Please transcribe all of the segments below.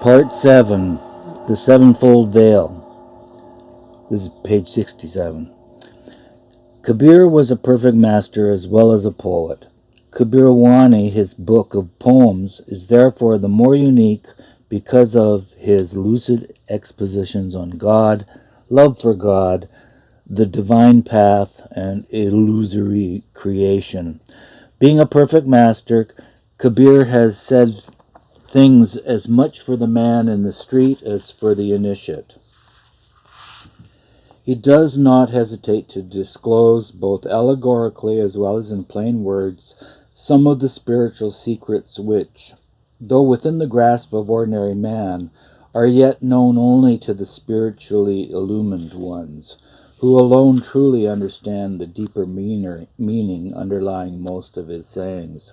Part 7, The Sevenfold Veil. This is page 67. Kabir was a perfect master as well as a poet. Kabir Wani, his book of poems, is therefore the more unique because of his lucid expositions on God, love for God, the divine path, and illusory creation. Being a perfect master, Kabir has said things as much for the man in the street as for the initiate. He does not hesitate to disclose, both allegorically as well as in plain words, some of the spiritual secrets which, though within the grasp of ordinary man, are yet known only to the spiritually illumined ones, who alone truly understand the deeper meaning underlying most of his sayings.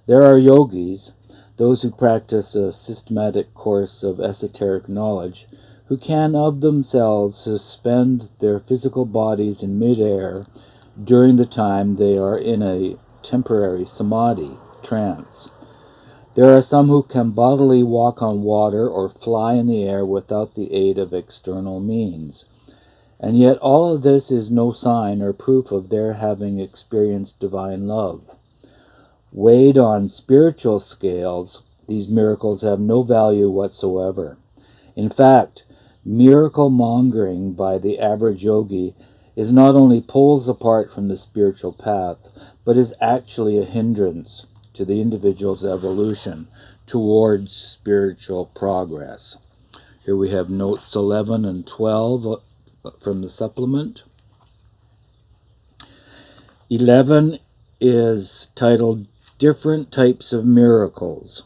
There are yogis, those who practice a systematic course of esoteric knowledge, who can of themselves suspend their physical bodies in mid-air during the time they are in a temporary samadhi, trance. There are some who can bodily walk on water or fly in the air without the aid of external means. And yet all of this is no sign or proof of their having experienced divine love. Weighed on spiritual scales, these miracles have no value whatsoever. In fact, miracle-mongering by the average yogi is not only poles apart from the spiritual path, but is actually a hindrance to the individual's evolution towards spiritual progress. Here we have notes 11 and 12 from the supplement. 11 is titled Different Types of Miracles.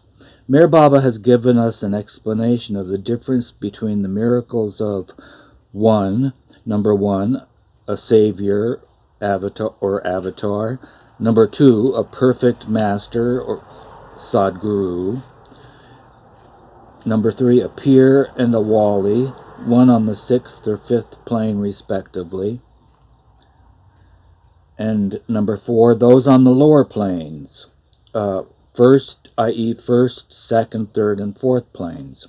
Meher Baba has given us an explanation of the difference between the miracles of number one, a savior, avatar. Number two, a perfect master or sadguru. Number three, a pir and a wali, one on the 6th or 5th plane respectively. And number four, those on the lower planes, first, i.e. first, second, third, and fourth planes.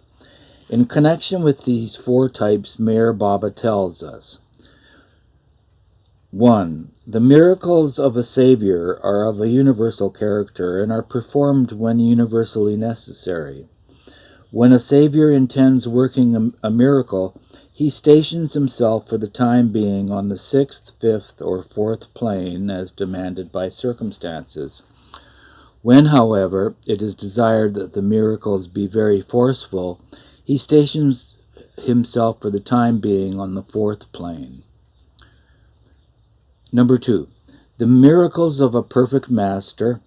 In connection with these four types, Meher Baba tells us, 1. The miracles of a savior are of a universal character and are performed when universally necessary. When a savior intends working a miracle, he stations himself for the time being on the 6th, 5th, or 4th plane as demanded by circumstances. When, however, it is desired that the miracles be very forceful, he stations himself for the time being on the 4th plane. Number 2. The miracles of a perfect master,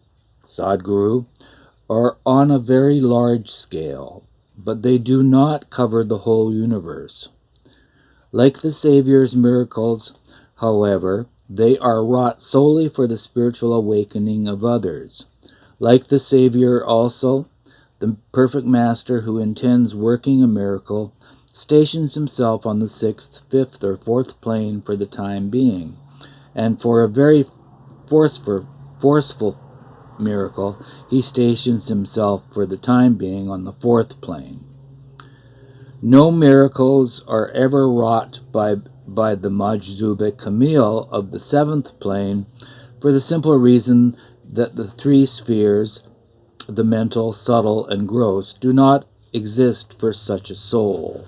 sadguru, are on a very large scale, but they do not cover the whole universe. Like the Savior's miracles, however, they are wrought solely for the spiritual awakening of others. Like the Savior also, the perfect master who intends working a miracle stations himself on the 6th, 5th, or 4th plane for the time being, and for a very forceful miracle, he stations himself for the time being on the 4th plane. No miracles are ever wrought by the Majzub Kamil of the 7th plane for the simple reason that the three spheres, the mental, subtle, and gross, do not exist for such a soul.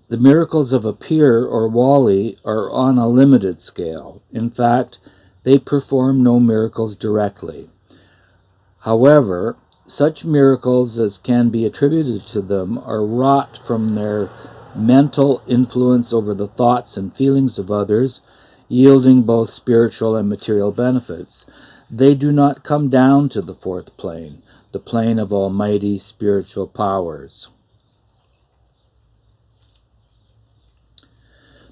The miracles of a pir or wali are on a limited scale. In fact, they perform no miracles directly. However, such miracles as can be attributed to them are wrought from their mental influence over the thoughts and feelings of others, yielding both spiritual and material benefits. They do not come down to the 4th plane, the plane of almighty spiritual powers.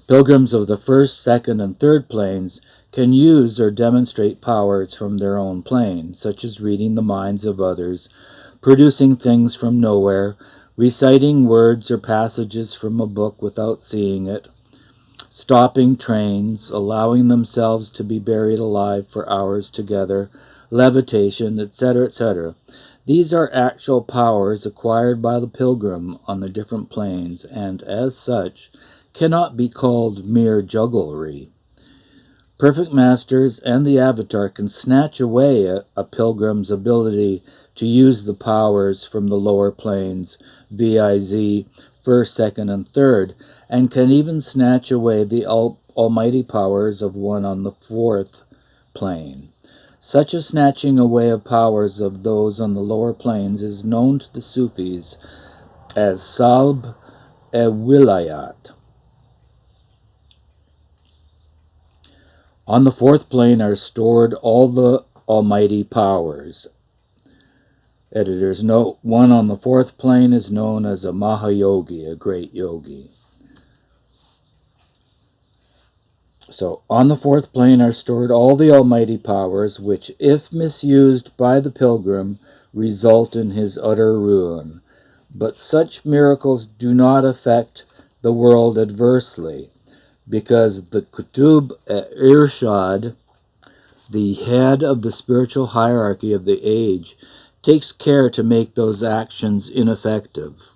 Pilgrims of the 1st, 2nd, and 3rd planes can use or demonstrate powers from their own plane, such as reading the minds of others, producing things from nowhere, reciting words or passages from a book without seeing it, stopping trains, allowing themselves to be buried alive for hours together, levitation, etc., etc. These are actual powers acquired by the pilgrim on the different planes, and as such, cannot be called mere jugglery. Perfect masters and the avatar can snatch away a pilgrim's ability to use the powers from the lower planes, VIZ, first, second, and third, and can even snatch away the almighty powers of one on the fourth plane. Such a snatching away of powers of those on the lower planes is known to the Sufis as Salb e Wilayat. On the fourth plane are stored all the almighty powers. Editor's note, one on the fourth plane is known as a Mahayogi, a great yogi. So, on the fourth plane are stored all the almighty powers, which, if misused by the pilgrim, result in his utter ruin. But such miracles do not affect the world adversely, because the Kutub Irshad, the head of the spiritual hierarchy of the age, takes care to make those actions ineffective.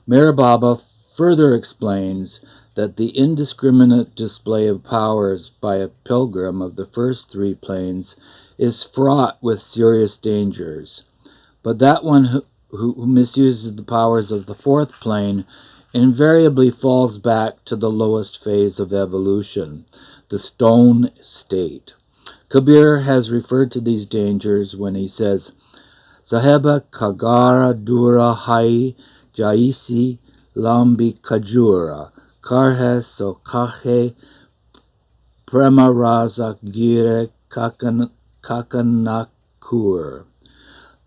Meher Baba further explains that the indiscriminate display of powers by a pilgrim of the first three planes is fraught with serious dangers, but that one who misuses the powers of the fourth plane invariably falls back to the lowest phase of evolution, the stone state. Kabir has referred to these dangers when he says, Saheba Kagara Dura Hai Jaisi Lambi Kajura Karhe So Kahe Premaraza Gire Kakanakur.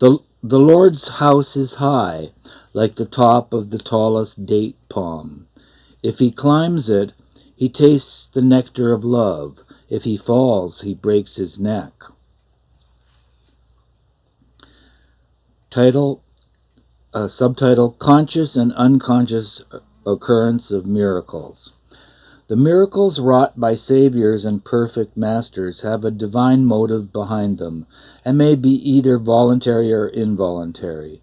The Lord's house is high, like the top of the tallest date palm. If he climbs it, he tastes the nectar of love. If he falls, he breaks his neck. Subtitle, Conscious and Unconscious Occurrence of Miracles. The miracles wrought by saviors and perfect masters have a divine motive behind them, and may be either voluntary or involuntary.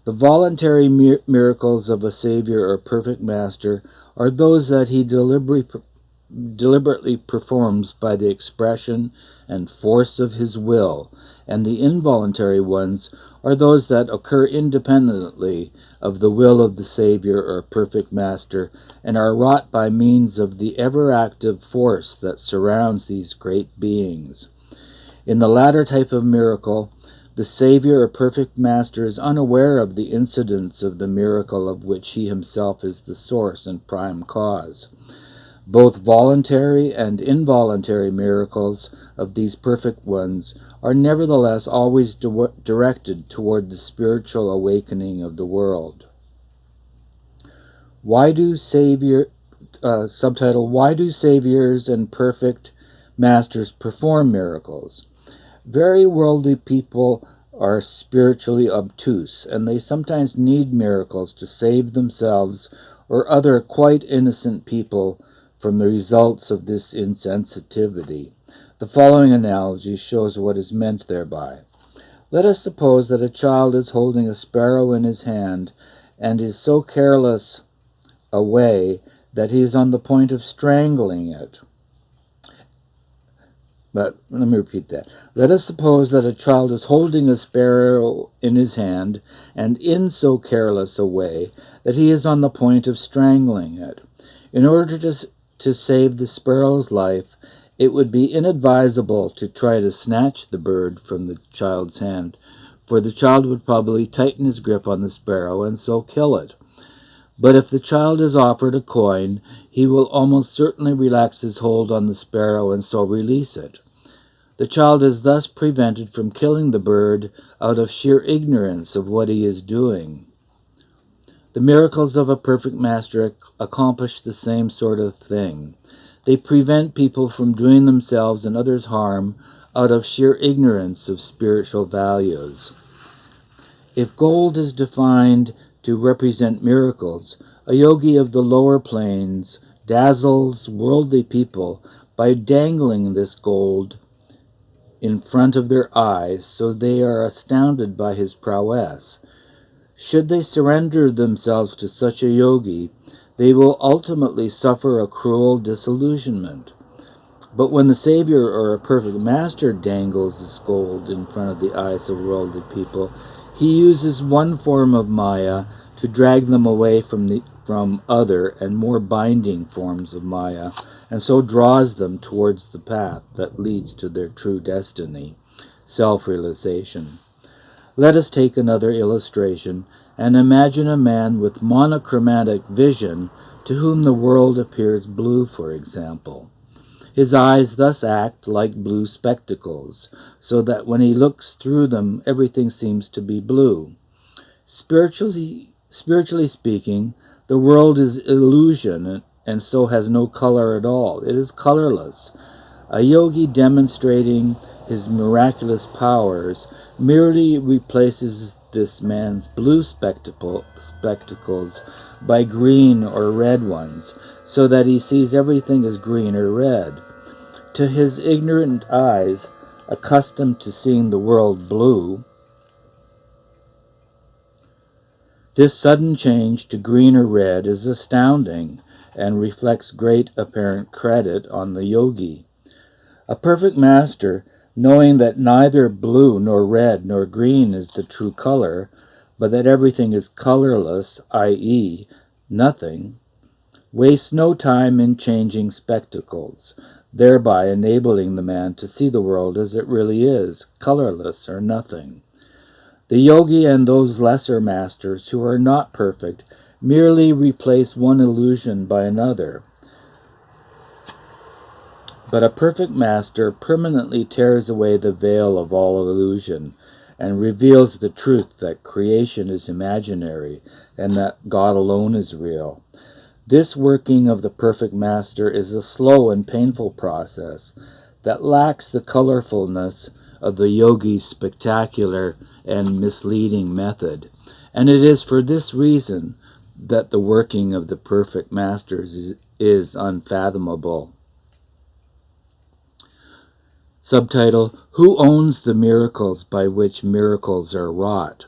The voluntary miracles of a savior or perfect master are those that he deliberately performs by the expression and force of his will, and the involuntary ones are those that occur independently of the will of the Savior or perfect Master, and are wrought by means of the ever-active force that surrounds these great beings. In the latter type of miracle, the Savior or perfect Master is unaware of the incidents of the miracle of which he himself is the source and prime cause. Both voluntary and involuntary miracles of these perfect ones are nevertheless always directed toward the spiritual awakening of the world. Subtitle, Why do saviors and perfect masters perform miracles? Very worldly people are spiritually obtuse, and they sometimes need miracles to save themselves or other quite innocent people from the results of this insensitivity. The following analogy shows what is meant thereby. Let us suppose that a child is holding a sparrow in his hand and is so careless a way that he is on the point of strangling it. But let me repeat that. Let us suppose that a child is holding a sparrow in his hand and in so careless a way that he is on the point of strangling it. In order to save the sparrow's life, it would be inadvisable to try to snatch the bird from the child's hand, for the child would probably tighten his grip on the sparrow and so kill it. But if the child is offered a coin, he will almost certainly relax his hold on the sparrow and so release it. The child is thus prevented from killing the bird out of sheer ignorance of what he is doing. The miracles of a perfect master accomplish the same sort of thing. They prevent people from doing themselves and others harm out of sheer ignorance of spiritual values. If gold is defined to represent miracles, a yogi of the lower planes dazzles worldly people by dangling this gold in front of their eyes so they are astounded by his prowess. Should they surrender themselves to such a yogi, they will ultimately suffer a cruel disillusionment. But when the Savior or a perfect master dangles this gold in front of the eyes of worldly people, he uses one form of Maya to drag them away from other and more binding forms of Maya, and so draws them towards the path that leads to their true destiny, self-realization. Let us take another illustration and imagine a man with monochromatic vision to whom the world appears blue, for example. His eyes thus act like blue spectacles, so that when he looks through them, everything seems to be blue. Spiritually speaking, the world is illusion and so has no color at all. It is colorless. A yogi demonstrating his miraculous powers merely replaces this man's blue spectacles by green or red ones, so that he sees everything as green or red. To his ignorant eyes, accustomed to seeing the world blue, this sudden change to green or red is astounding and reflects great apparent credit on the yogi. A perfect master, knowing that neither blue nor red nor green is the true color, but that everything is colorless, i.e., nothing, wastes no time in changing spectacles, thereby enabling the man to see the world as it really is, colorless or nothing. The yogi and those lesser masters who are not perfect merely replace one illusion by another. But a perfect master permanently tears away the veil of all illusion and reveals the truth that creation is imaginary and that God alone is real. This working of the perfect master is a slow and painful process that lacks the colorfulness of the yogi's spectacular and misleading method, and it is for this reason that the working of the perfect masters is unfathomable. Subtitle: Who owns the miracles by which miracles are wrought?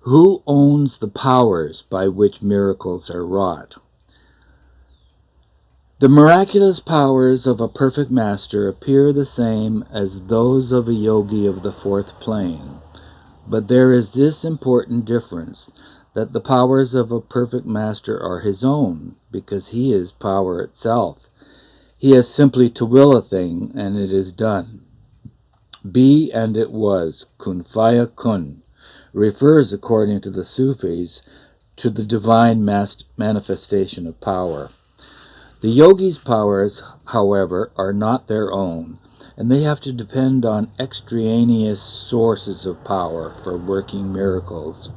Who owns the powers by which miracles are wrought? The miraculous powers of a perfect master appear the same as those of a yogi of the fourth plane, but there is this important difference, that the powers of a perfect master are his own, because he is power itself. He has simply to will a thing, and it is done. Be and it was, kun faya kun, refers, according to the Sufis, to the divine manifestation of power. The yogi's powers, however, are not their own, and they have to depend on extraneous sources of power for working miracles.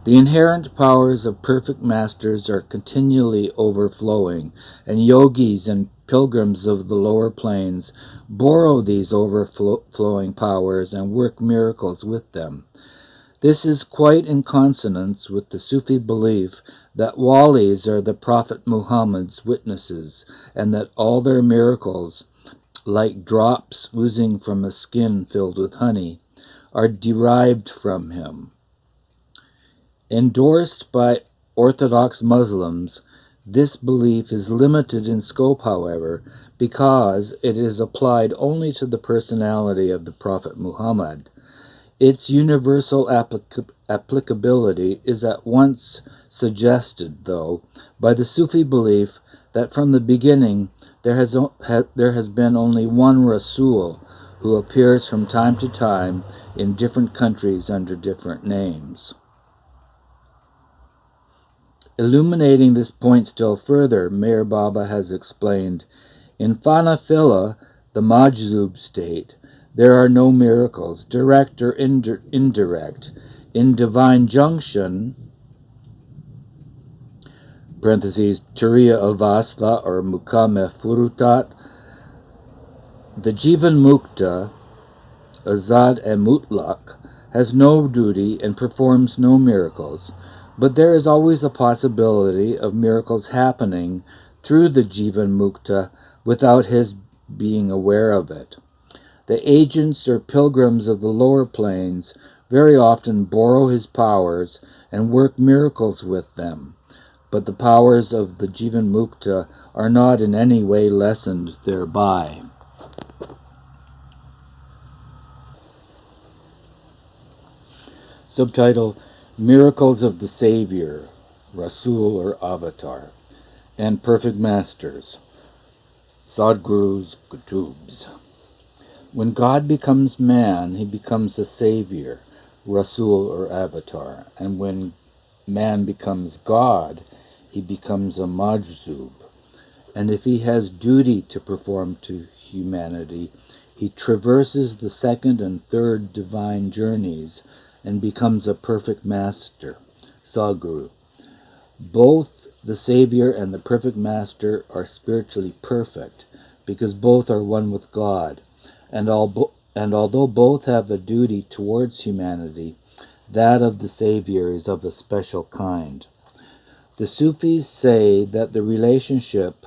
The inherent powers of perfect masters are continually overflowing, and yogis and pilgrims of the lower planes borrow these overflowing powers and work miracles with them. This is quite in consonance with the Sufi belief that walis are the Prophet Muhammad's witnesses, and that all their miracles, like drops oozing from a skin filled with honey, are derived from him. Endorsed by Orthodox Muslims, this belief is limited in scope, however, because it is applied only to the personality of the Prophet Muhammad. Its universal applicability is at once suggested, though, by the Sufi belief that from the beginning there has been only one Rasul who appears from time to time in different countries under different names. Illuminating this point still further, Meher Baba has explained, in Fanafila, the Majzub state, there are no miracles, direct or indirect. In divine junction, parentheses, Turiya Avastha or Mukame Furutat, the Jivan Mukta, Azad and Mutlak, has no duty and performs no miracles, But there is always a possibility of miracles happening through the Jivan Mukta without his being aware of it. The agents or pilgrims of the lower planes very often borrow his powers and work miracles with them, but the powers of the Jivan Mukta are not in any way lessened thereby. Subtitle: Miracles of the Savior, Rasul or Avatar, and Perfect Masters, Sadgurus, Kutubs. When God becomes man, he becomes a savior, Rasul or Avatar, and when man becomes God, he becomes a Majzub. And if he has duty to perform to humanity, he traverses the second and third divine journeys and becomes a perfect master, Sadguru. Both the Savior and the perfect master are spiritually perfect, because both are one with God, and although both have a duty towards humanity, that of the Savior is of a special kind. The Sufis say that the relationship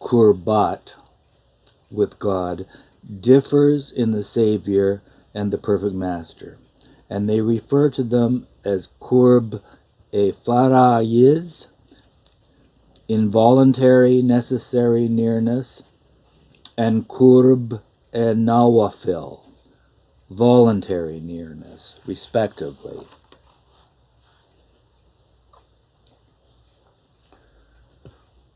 Qurbat with God differs in the Savior and the perfect master, and they refer to them as Qurb e Farayiz, involuntary necessary nearness, and Qurb e Nawafil, voluntary nearness, respectively.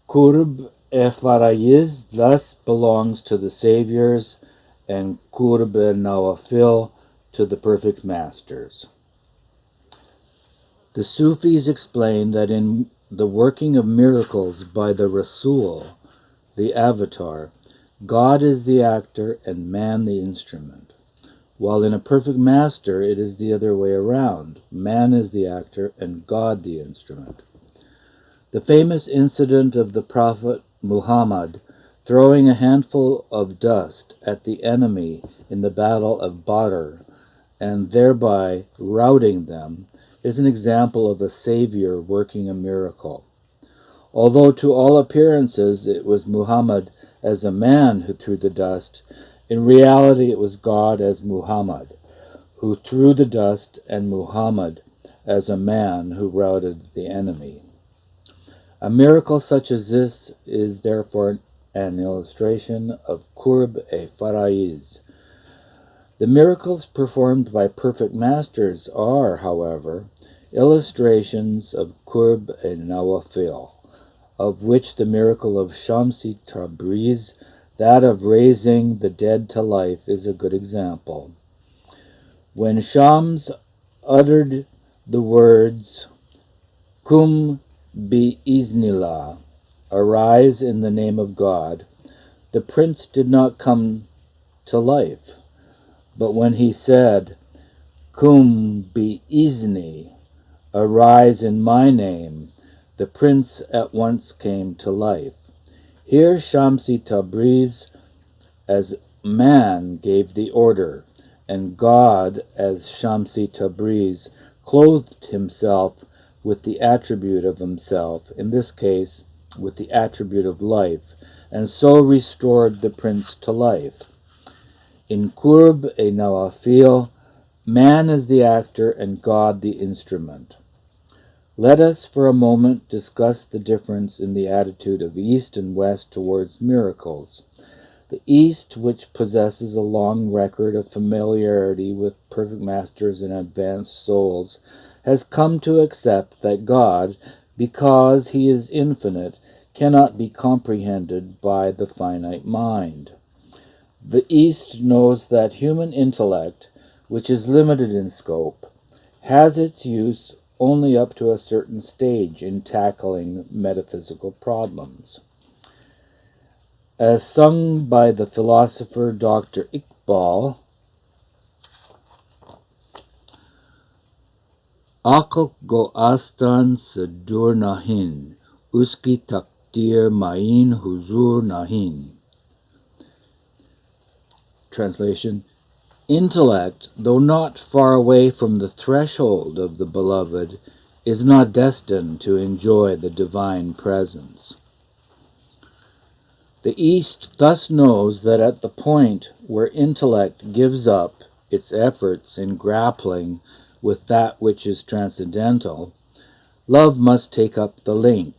Qurb e Farayiz thus belongs to the Saviors, and Qurb e Nawafil to the perfect masters. The Sufis explain that in the working of miracles by the Rasul, the avatar, God is the actor and man the instrument, while in a perfect master it is the other way around. Man is the actor and God the instrument. The famous incident of the Prophet Muhammad throwing a handful of dust at the enemy in the Battle of Badr and thereby routing them is an example of a savior working a miracle. Although to all appearances it was Muhammad as a man who threw the dust, in reality it was God as Muhammad who threw the dust, and Muhammad as a man who routed the enemy. A miracle such as this is therefore an illustration of Qurb e Farayiz. The miracles performed by perfect masters are, however, illustrations of Qurb e Nawafil, of which the miracle of Shamsi Tabriz, that of raising the dead to life, is a good example. When Shams uttered the words, Kum bi iznillah, arise in the name of God, the prince did not come to life. But when he said, Kum bi izni, arise in my name, the prince at once came to life. Here Shamsi Tabriz as man gave the order, and God as Shamsi Tabriz clothed himself with the attribute of himself, in this case with the attribute of life, and so restored the prince to life. In Qurb e Nawafil, man is the actor and God the instrument. Let us for a moment discuss the difference in the attitude of East and West towards miracles. The East, which possesses a long record of familiarity with perfect masters and advanced souls, has come to accept that God, because he is infinite, cannot be comprehended by the finite mind. The East knows that human intellect, which is limited in scope, has its use only up to a certain stage in tackling metaphysical problems. As sung by the philosopher Dr. Iqbal, Akal go astan sedur nahin, uski takdir main huzur nahin. Translation: Intellect, though not far away from the threshold of the beloved, is not destined to enjoy the divine presence. The East thus knows that at the point where intellect gives up its efforts in grappling with that which is transcendental, love must take up the link.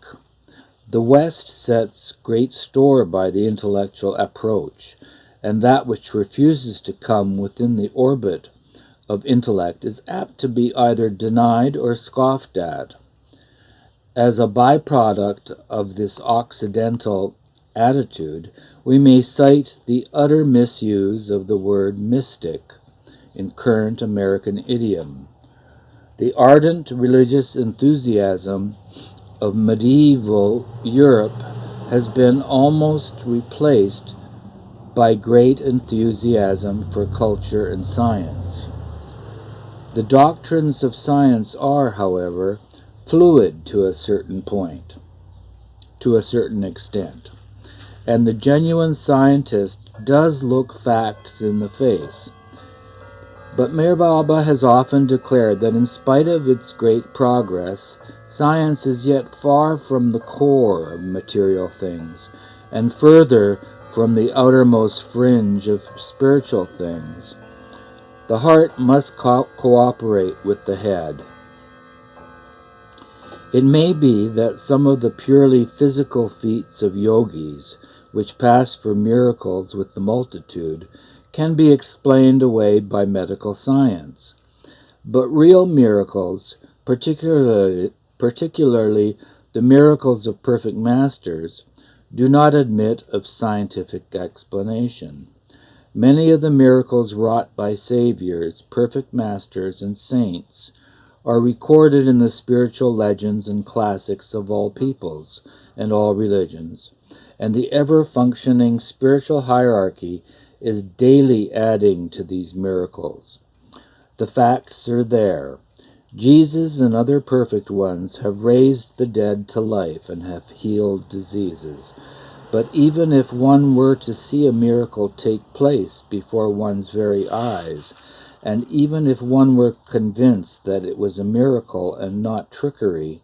The West sets great store by the intellectual approach, and that which refuses to come within the orbit of intellect is apt to be either denied or scoffed at. As a byproduct of this Occidental attitude, we may cite the utter misuse of the word mystic in current American idiom. The ardent religious enthusiasm of medieval Europe has been almost replaced by great enthusiasm for culture and science. The doctrines of science are, however, fluid to a certain point, to a certain extent, and the genuine scientist does look facts in the face. But Meher Baba has often declared that in spite of its great progress, science is yet far from the core of material things, and further from the outermost fringe of spiritual things. The heart must cooperate with the head. It may be that some of the purely physical feats of yogis, which pass for miracles with the multitude, can be explained away by medical science. But real miracles, particularly the miracles of perfect masters, do not admit of scientific explanation. Many of the miracles wrought by saviors, perfect masters, and saints are recorded in the spiritual legends and classics of all peoples and all religions, and the ever-functioning spiritual hierarchy is daily adding to these miracles. The facts are there. Jesus and other perfect ones have raised the dead to life and have healed diseases. But even if one were to see a miracle take place before one's very eyes, and even if one were convinced that it was a miracle and not trickery,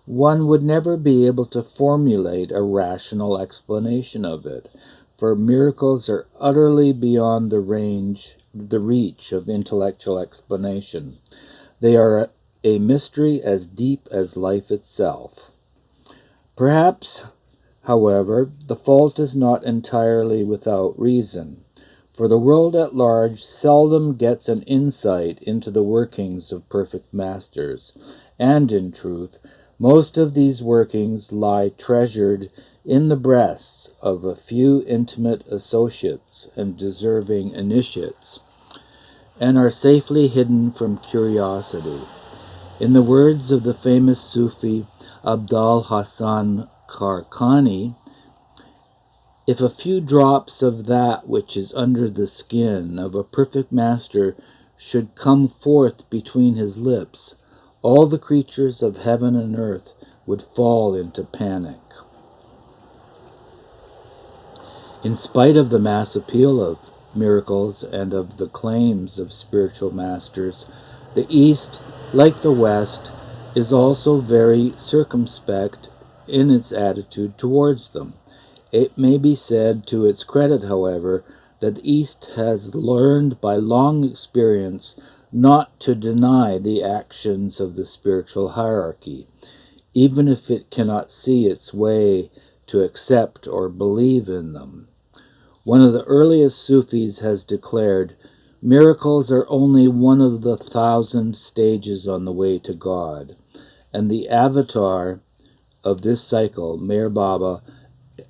one would never be able to formulate a rational explanation of it, for miracles are utterly beyond the reach of intellectual explanation. They are a mystery as deep as life itself. Perhaps, however, the fault is not entirely without reason, for the world at large seldom gets an insight into the workings of perfect masters, and in truth, most of these workings lie treasured in the breasts of a few intimate associates and deserving initiates, and are safely hidden from curiosity. In the words of the famous Sufi Abdul Hassan Karkani, if a few drops of that which is under the skin of a perfect master should come forth between his lips, all the creatures of heaven and earth would fall into panic. In spite of the mass appeal of miracles and of the claims of spiritual masters, the East, like the West, is also very circumspect in its attitude towards them. It may be said to its credit, however, that the East has learned by long experience not to deny the actions of the spiritual hierarchy, even if it cannot see its way to accept or believe in them. One of the earliest Sufis has declared, "Miracles are only one of the 1,000 stages on the way to God," and the avatar of this cycle, Meher Baba,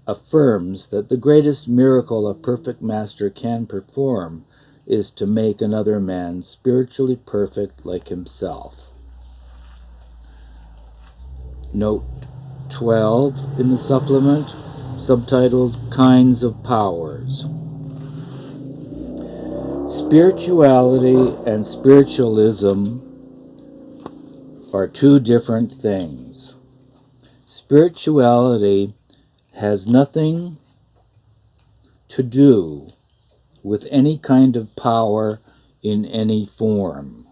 affirms that the greatest miracle a perfect master can perform is to make another man spiritually perfect like himself. Note 12 in the supplement, subtitled Kinds of Powers. Spirituality and spiritualism are two different things. Spirituality has nothing to do with any kind of power in any form.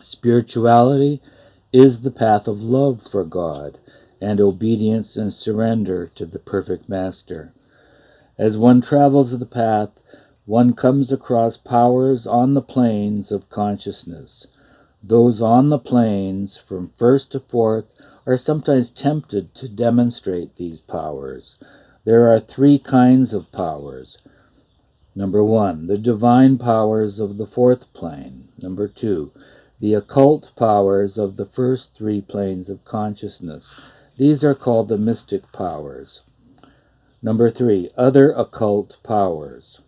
Spirituality is the path of love for God and obedience and surrender to the perfect Master. As one travels the path, one comes across powers on the planes of consciousness. Those on the planes, from first to fourth, are sometimes tempted to demonstrate these powers. There are three kinds of powers. Number 1, the divine powers of the fourth plane. Number 2, the occult powers of the first three planes of consciousness. These are called the mystic powers. Number 3, other occult powers.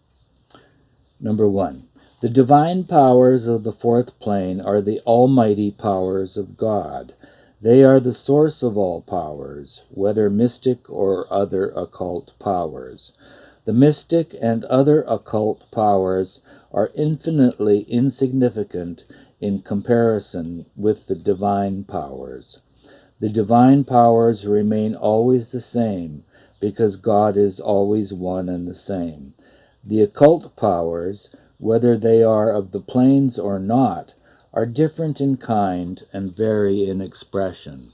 Number 1, the divine powers of the fourth plane are the almighty powers of God. They are the source of all powers, whether mystic or other occult powers. The mystic and other occult powers are infinitely insignificant in comparison with the divine powers. The divine powers remain always the same, because God is always one and the same. The occult powers, whether they are of the planes or not, are different in kind and vary in expression.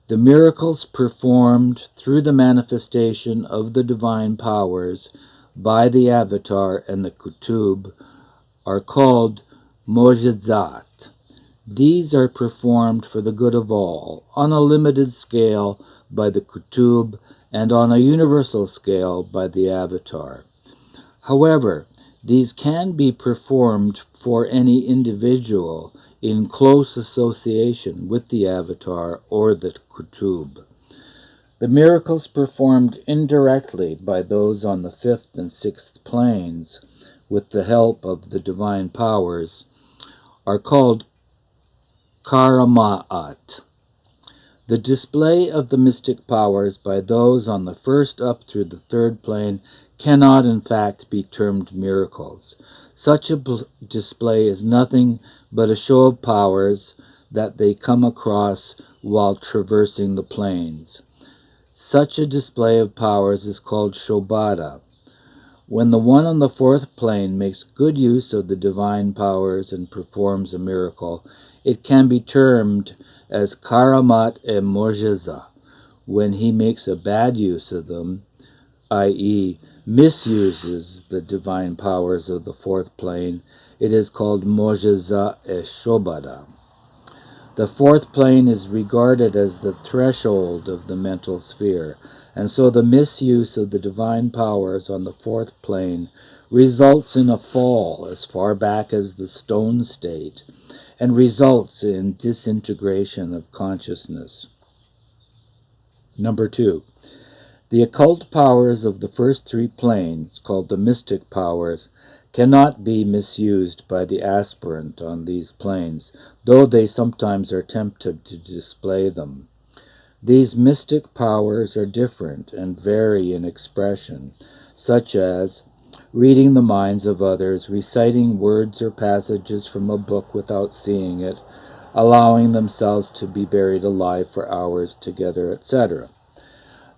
The miracles performed through the manifestation of the divine powers by the Avatar and the Kutub are called mojizat. These are performed for the good of all, on a limited scale by the Kutub and on a universal scale by the Avatar. However, these can be performed for any individual in close association with the Avatar or the Kutub. The miracles performed indirectly by those on the fifth and sixth planes with the help of the divine powers are called karama'at. The display of the mystic powers by those on the first up through the third plane cannot in fact be termed miracles. Such a display is nothing but a show of powers that they come across while traversing the planes. Such a display of powers is called shobhada. When the one on the fourth plane makes good use of the divine powers and performs a miracle, it can be termed as karamat e mojiza. When he makes a bad use of them, i.e., misuses the divine powers of the fourth plane, it is called mojiza e shobhada. The fourth plane is regarded as the threshold of the mental sphere, and so the misuse of the divine powers on the fourth plane results in a fall as far back as the stone state, and results in disintegration of consciousness. Number 2, the occult powers of the first three planes, called the mystic powers, cannot be misused by the aspirant on these planes, though they sometimes are tempted to display them. These mystic powers are different and vary in expression, such as reading the minds of others, reciting words or passages from a book without seeing it, allowing themselves to be buried alive for hours together, etc.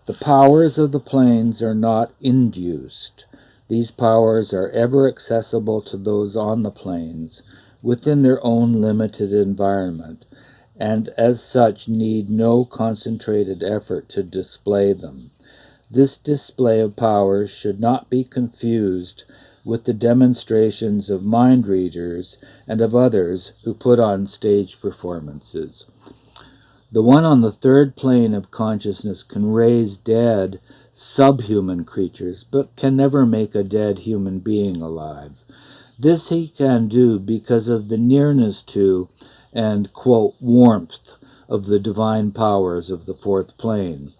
The powers of the planes are not induced. These powers are ever accessible to those on the planes within their own limited environment, and as such need no concentrated effort to display them. This display of powers should not be confused with the demonstrations of mind readers and of others who put on stage performances. The one on the third plane of consciousness can raise dead, subhuman creatures, but can never make a dead human being alive. This he can do because of the nearness to and, quote, warmth of the divine powers of the fourth plane.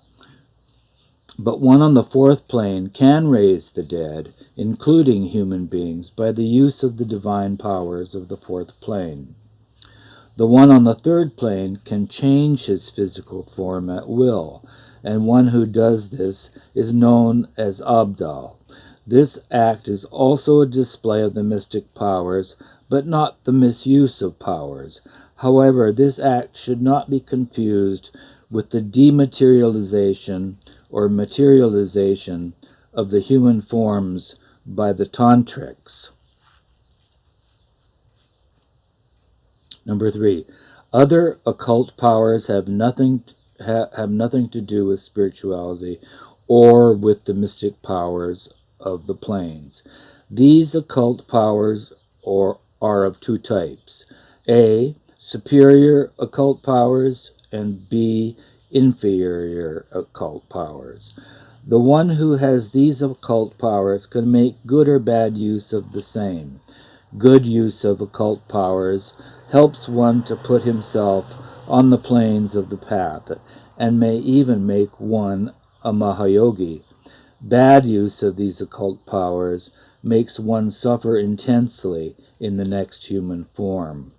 But one on the fourth plane can raise the dead, including human beings, by the use of the divine powers of the fourth plane. The one on the third plane can change his physical form at will, and one who does this is known as Abdal. This act is also a display of the mystic powers, but not the misuse of powers. However, this act should not be confused with the dematerialization or materialization of the human forms by the tantrics. Number 3. Other occult powers have nothing to do with spirituality or with the mystic powers of the planes. These occult powers are of two types: A. Superior occult powers, and B. Inferior occult powers. The one who has these occult powers can make good or bad use of the same. Good use of occult powers helps one to put himself on the planes of the path, and may even make one a Mahayogi. Bad use of these occult powers makes one suffer intensely in the next human form.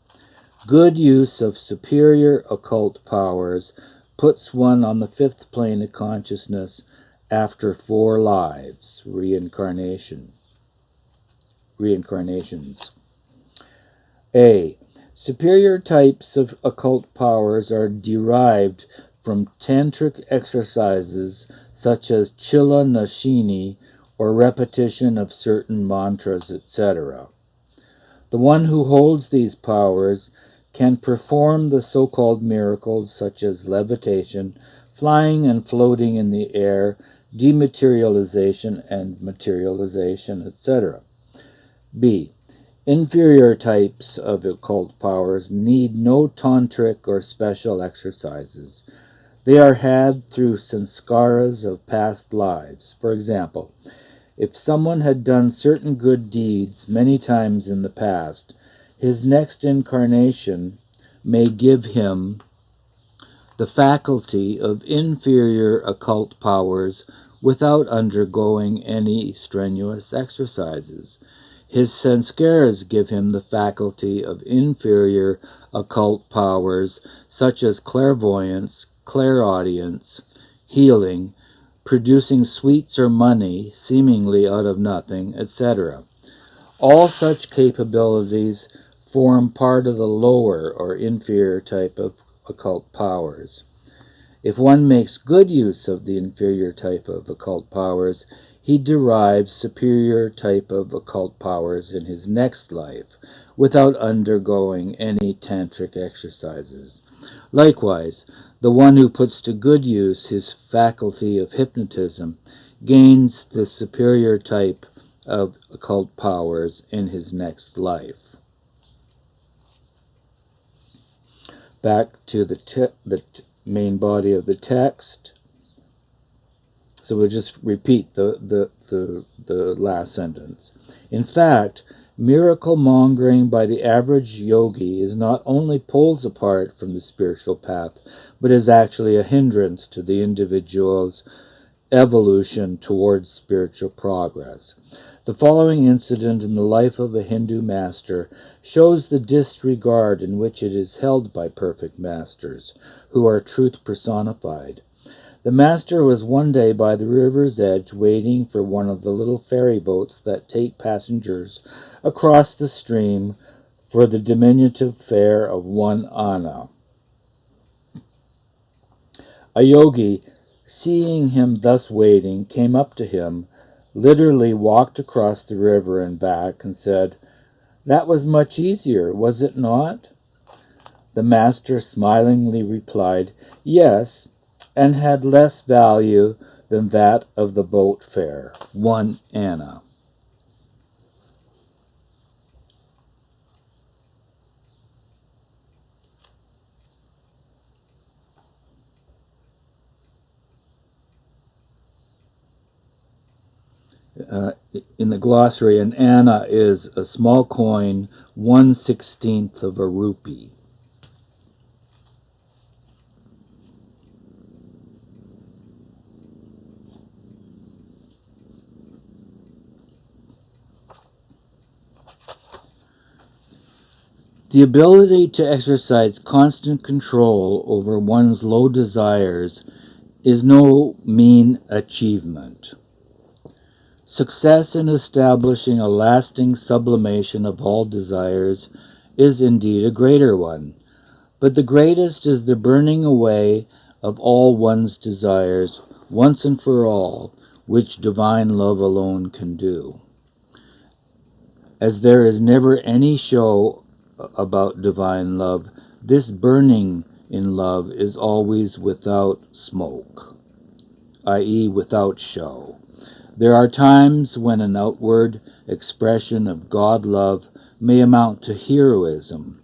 Good use of superior occult powers puts one on the fifth plane of consciousness after 4 lives, reincarnations. A. Superior types of occult powers are derived from tantric exercises such as chila nashini or repetition of certain mantras, etc. The one who holds these powers can perform the so-called miracles such as levitation, flying and floating in the air, dematerialization and materialization, etc. B. Inferior types of occult powers need no tantric or special exercises. They are had through sanskaras of past lives. For example, if someone had done certain good deeds many times in the past, his next incarnation may give him the faculty of inferior occult powers without undergoing any strenuous exercises. His sanskaras give him the faculty of inferior occult powers such as clairvoyance, clairaudience, healing, producing sweets or money seemingly out of nothing, etc. All such capabilities form part of the lower or inferior type of occult powers. If one makes good use of the inferior type of occult powers, he derives superior type of occult powers in his next life, without undergoing any tantric exercises. Likewise, the one who puts to good use his faculty of hypnotism gains the superior type of occult powers in his next life. Back to the main body of the text. So we'll just repeat the last sentence. In fact, miracle mongering by the average yogi is not only poles apart from the spiritual path, but is actually a hindrance to the individual's evolution towards spiritual progress. The following incident in the life of a Hindu master shows the disregard in which it is held by perfect masters, who are truth personified. The master was one day by the river's edge waiting for one of the little ferry boats that take passengers across the stream for the diminutive fare of 1 anna. A yogi, seeing him thus waiting, came up to him, literally walked across the river and back, and said, "That was much easier, was it not?" The master smilingly replied, "Yes, and had less value than that of the boat fare, 1 anna." In the glossary, an anna is a small coin, 1/16 of a rupee. The ability to exercise constant control over one's low desires is no mean achievement. Success in establishing a lasting sublimation of all desires is indeed a greater one. But the greatest is the burning away of all one's desires, once and for all, which divine love alone can do. As there is never any show about divine love, this burning in love is always without smoke, i.e., without show. There are times when an outward expression of God love may amount to heroism,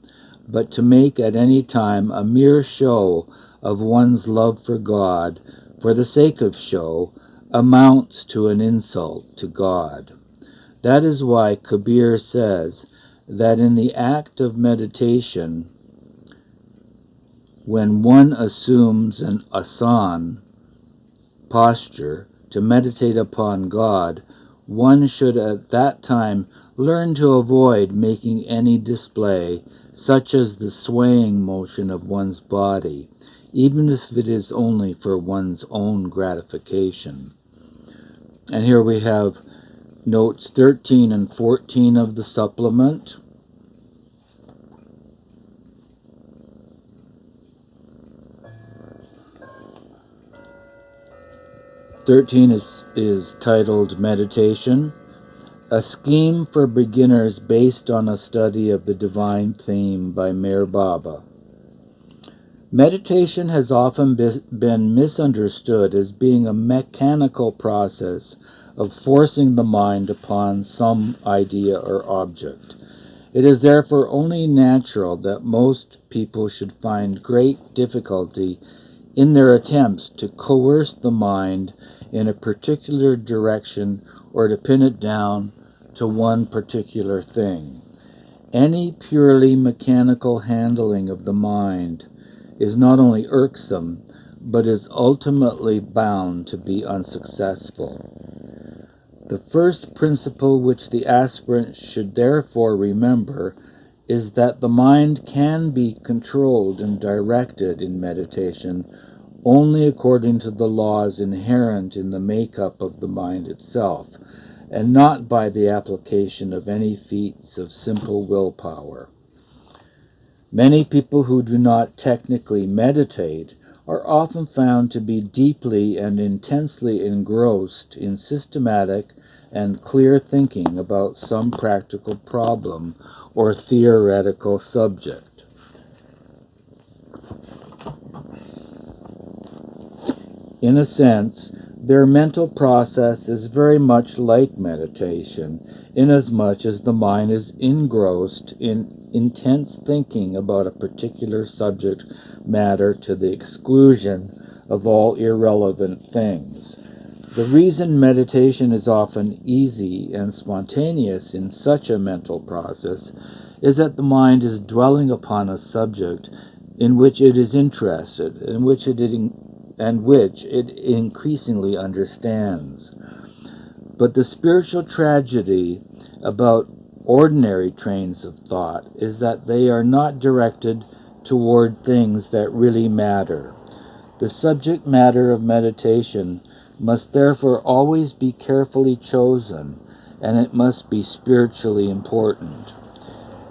but to make at any time a mere show of one's love for God, for the sake of show, amounts to an insult to God. That is why Kabir says that in the act of meditation, when one assumes an asana posture to meditate upon God, one should at that time learn to avoid making any display, such as the swaying motion of one's body, even if it is only for one's own gratification. And here we have notes 13 and 14 of the supplement. Thirteen is titled Meditation, a scheme for beginners based on a study of the divine theme by Meher Baba. Meditation has often been misunderstood as being a mechanical process of forcing the mind upon some idea or object. It is therefore only natural that most people should find great difficulty in their attempts to coerce the mind in a particular direction or to pin it down to one particular thing. Any purely mechanical handling of the mind is not only irksome, but is ultimately bound to be unsuccessful. The first principle which the aspirant should therefore remember is that the mind can be controlled and directed in meditation only according to the laws inherent in the makeup of the mind itself, and not by the application of any feats of simple willpower. Many people who do not technically meditate are often found to be deeply and intensely engrossed in systematic and clear thinking about some practical problem or theoretical subject. In a sense, their mental process is very much like meditation, inasmuch as the mind is engrossed in intense thinking about a particular subject matter to the exclusion of all irrelevant things. The reason meditation is often easy and spontaneous in such a mental process is that the mind is dwelling upon a subject in which it is interested, and which it increasingly understands. But the spiritual tragedy about ordinary trains of thought is that they are not directed toward things that really matter. The subject matter of meditation must therefore always be carefully chosen, and it must be spiritually important.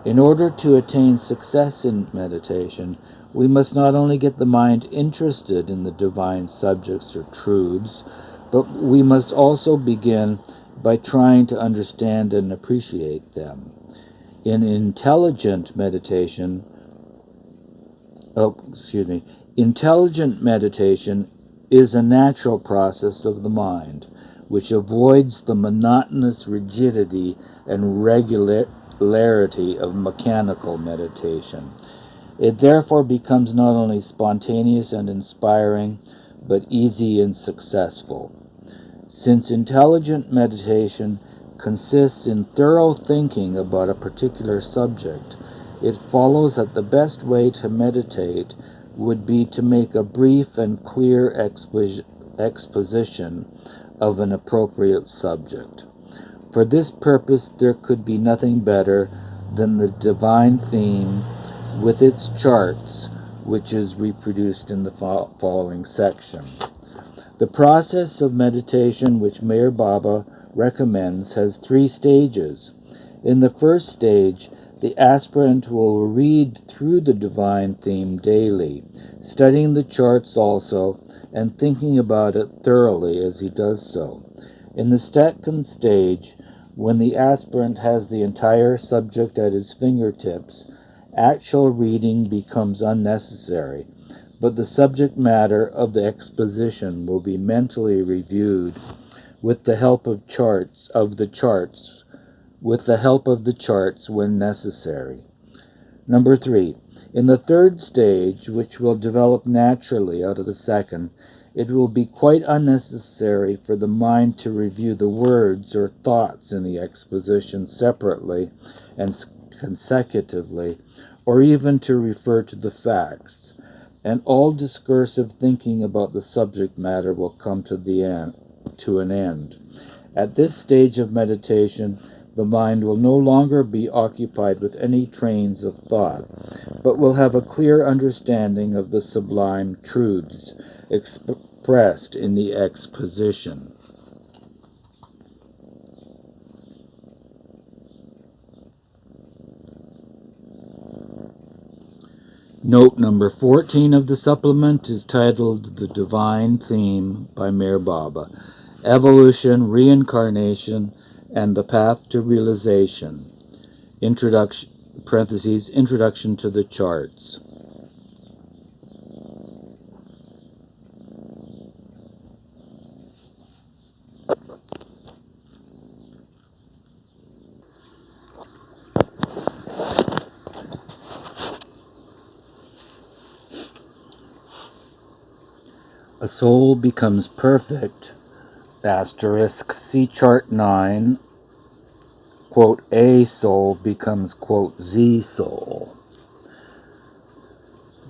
In order to attain success in meditation, we must not only get the mind interested in the divine subjects or truths, but we must also begin by trying to understand and appreciate them. Intelligent meditation is a natural process of the mind, which avoids the monotonous rigidity and regularity of mechanical meditation. It therefore becomes not only spontaneous and inspiring, but easy and successful. Since intelligent meditation consists in thorough thinking about a particular subject, it follows that the best way to meditate would be to make a brief and clear exposition of an appropriate subject. For this purpose, there could be nothing better than the divine theme with its charts, which is reproduced in the following section. The process of meditation which Meher Baba recommends has 3 stages. In the first stage, The aspirant will read through the divine theme daily, studying the charts also, and thinking about it thoroughly as he does so. In the second stage, when the aspirant has the entire subject at his fingertips, actual reading becomes unnecessary, but the subject matter of the exposition will be mentally reviewed with the help of the charts when necessary. Number 3. In the third stage, which will develop naturally out of the second, it will be quite unnecessary for the mind to review the words or thoughts in the exposition separately and consecutively, or even to refer to the facts, and all discursive thinking about the subject matter will come to an end. At this stage of meditation, the mind will no longer be occupied with any trains of thought, but will have a clear understanding of the sublime truths expressed in the exposition. Note number 14 of the supplement is titled The Divine Theme by Meher Baba, Evolution, Reincarnation, and the Path to Realization. Introduction to the charts. A soul becomes perfect, asterisk, see chart 9, quote, a soul becomes, quote, the soul.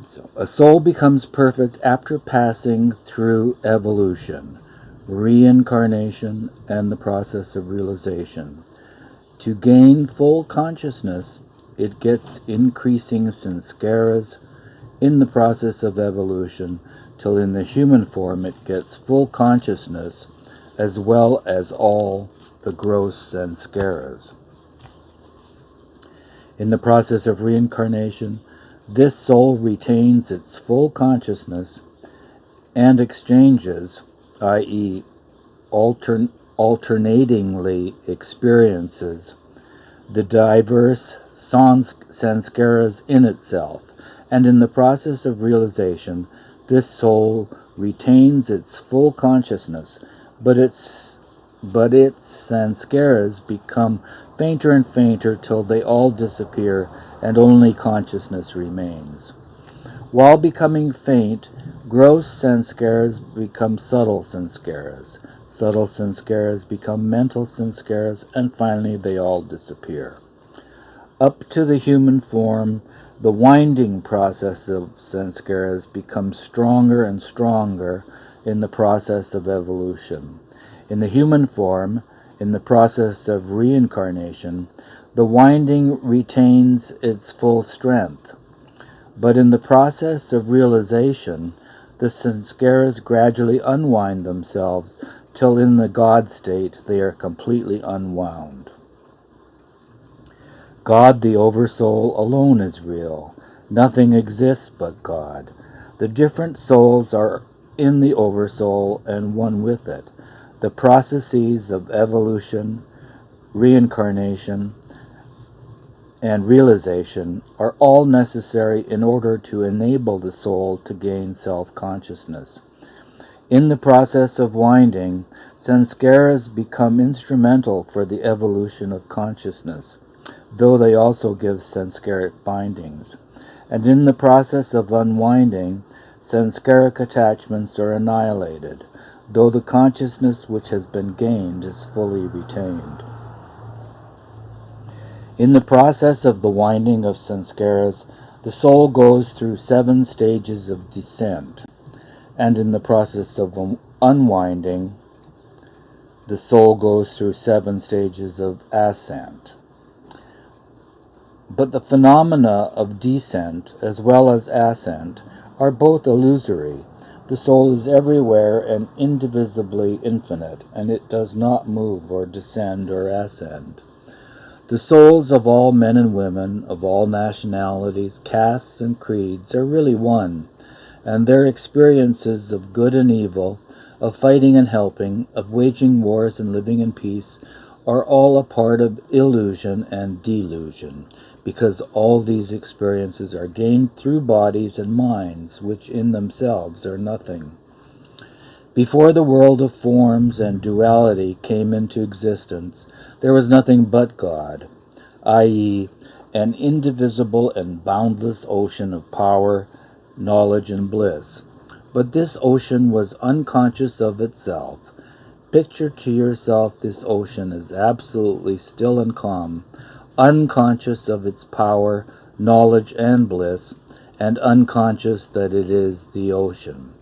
So, a soul becomes perfect after passing through evolution, reincarnation, and the process of realization. To gain full consciousness, it gets increasing sanskaras in the process of evolution, till in the human form it gets full consciousness as well as all the gross sanskaras. In the process of reincarnation, this soul retains its full consciousness and exchanges, i.e., alternatingly experiences, the diverse sanskaras in itself, and in the process of realization, this soul retains its full consciousness, but its sanskaras become fainter and fainter till they all disappear and only consciousness remains. While becoming faint, gross sanskaras become subtle sanskaras. Subtle sanskaras become mental sanskaras, and finally they all disappear. Up to the human form, the winding process of sanskaras becomes stronger and stronger in the process of evolution. In the human form, in the process of reincarnation, the winding retains its full strength. But in the process of realization, the sanskaras gradually unwind themselves till in the God state they are completely unwound. God, the Oversoul, alone is real. Nothing exists but God. The different souls are in the Oversoul and one with it. The processes of evolution, reincarnation, and realization are all necessary in order to enable the soul to gain self-consciousness. In the process of winding, sanskaras become instrumental for the evolution of consciousness, though they also give sanskaric bindings. And in the process of unwinding, sanskaric attachments are annihilated, though the consciousness which has been gained is fully retained. In the process of the winding of sanskaras, the soul goes through 7 stages of descent, and in the process of unwinding, the soul goes through 7 stages of ascent. But the phenomena of descent as well as ascent are both illusory. The soul is everywhere and indivisibly infinite, and it does not move or descend or ascend. The souls of all men and women, of all nationalities, castes, and creeds are really one, and their experiences of good and evil, of fighting and helping, of waging wars and living in peace, are all a part of illusion and delusion, because all these experiences are gained through bodies and minds, which in themselves are nothing. Before the world of forms and duality came into existence, there was nothing but God, i.e., an indivisible and boundless ocean of power, knowledge, and bliss. But this ocean was unconscious of itself. Picture to yourself this ocean as absolutely still and calm, unconscious of its power, knowledge, and bliss, and unconscious that it is the ocean.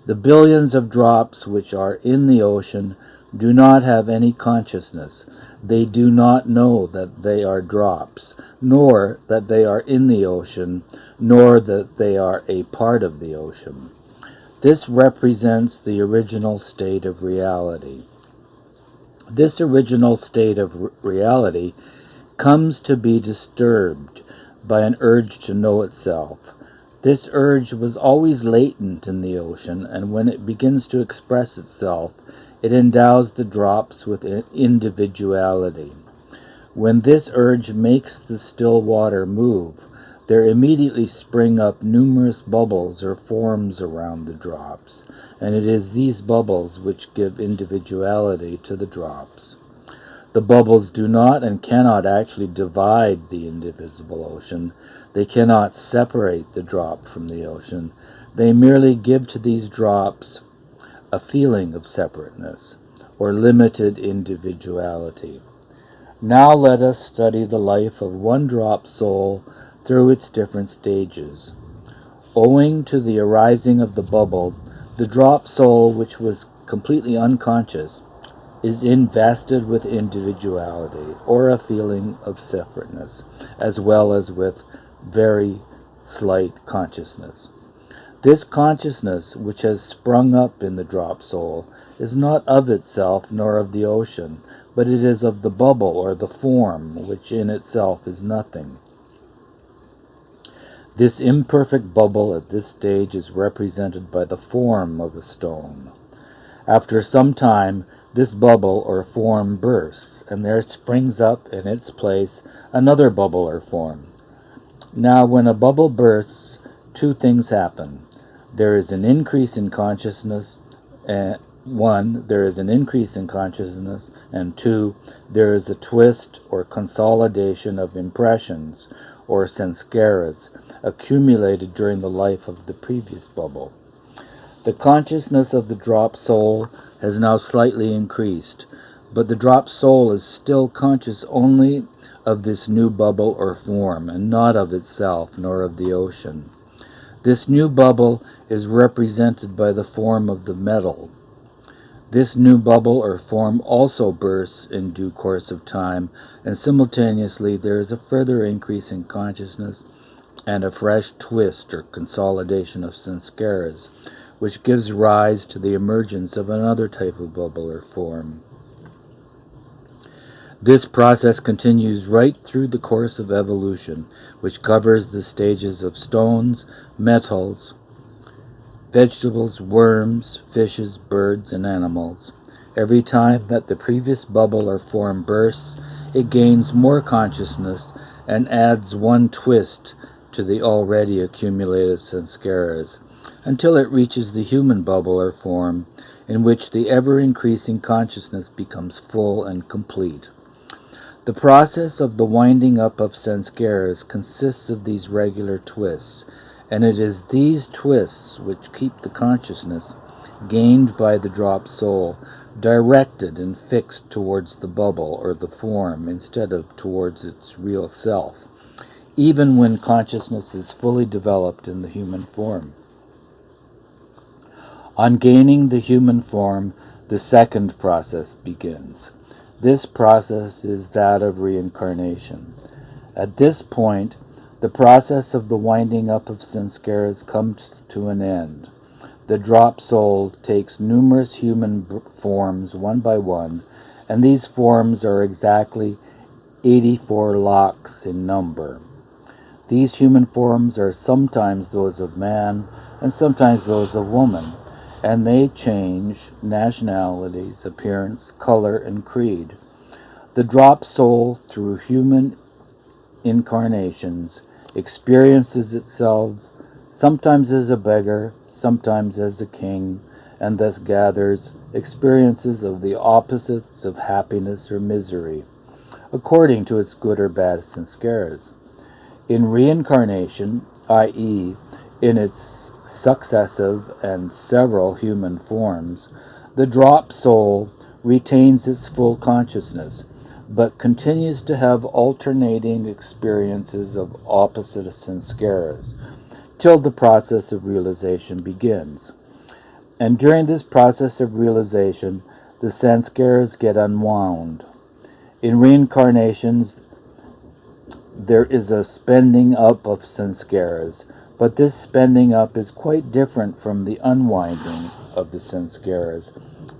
The billions of drops which are in the ocean do not have any consciousness. They do not know that they are drops, nor that they are in the ocean, nor that they are a part of the ocean. This represents the original state of reality. This original state of reality comes to be disturbed by an urge to know itself. This urge was always latent in the ocean, and when it begins to express itself, it endows the drops with individuality. When this urge makes the still water move, there immediately spring up numerous bubbles or forms around the drops, and it is these bubbles which give individuality to the drops. The bubbles do not and cannot actually divide the indivisible ocean. They cannot separate the drop from the ocean. They merely give to these drops a feeling of separateness or limited individuality. Now let us study the life of one drop soul through its different stages. Owing to the arising of the bubble, the drop soul, which was completely unconscious, is invested with individuality or a feeling of separateness, as well as with very slight consciousness. This consciousness, which has sprung up in the drop soul, is not of itself nor of the ocean, but it is of the bubble or the form, which in itself is nothing. This imperfect bubble at this stage is represented by the form of a stone. After some time, this bubble or form bursts, and there springs up in its place another bubble or form. Now, when a bubble bursts, two things happen. There is an increase in consciousness, and there is an increase in consciousness, and two, there is a twist or consolidation of impressions or sanskaras accumulated during the life of the previous bubble. The consciousness of the drop soul has now slightly increased, but the drop soul is still conscious only of this new bubble or form, and not of itself nor of the ocean. This new bubble is represented by the form of the metal. This new bubble or form also bursts in due course of time, and simultaneously there is a further increase in consciousness and a fresh twist or consolidation of sanskaras, which gives rise to the emergence of another type of bubble or form. This process continues right through the course of evolution, which covers the stages of stones, metals, vegetables, worms, fishes, birds, and animals. Every time that the previous bubble or form bursts, it gains more consciousness and adds one twist to the already accumulated sanskaras, until it reaches the human bubble or form, in which the ever-increasing consciousness becomes full and complete. The process of the winding up of sanskaras consists of these regular twists, and it is these twists which keep the consciousness, gained by the drop soul, directed and fixed towards the bubble or the form instead of towards its real self, even when consciousness is fully developed in the human form. On gaining the human form, the second process begins. This process is that of reincarnation. At this point, the process of the winding up of sanskaras comes to an end. The drop soul takes numerous human forms one by one, and these forms are exactly 84 lakhs in number. These human forms are sometimes those of man and sometimes those of woman, and they change nationalities, appearance, color, and creed. The drop soul, through human incarnations, experiences itself sometimes as a beggar, sometimes as a king, and thus gathers experiences of the opposites of happiness or misery, according to its good or bad sanskaras. In reincarnation, i.e., in its successive and several human forms, the drop soul retains its full consciousness, but continues to have alternating experiences of opposite sanskaras, till the process of realization begins. And during this process of realization, the sanskaras get unwound. In reincarnations, there is a spending up of sanskaras, but this spending up is quite different from the unwinding of the sanskaras,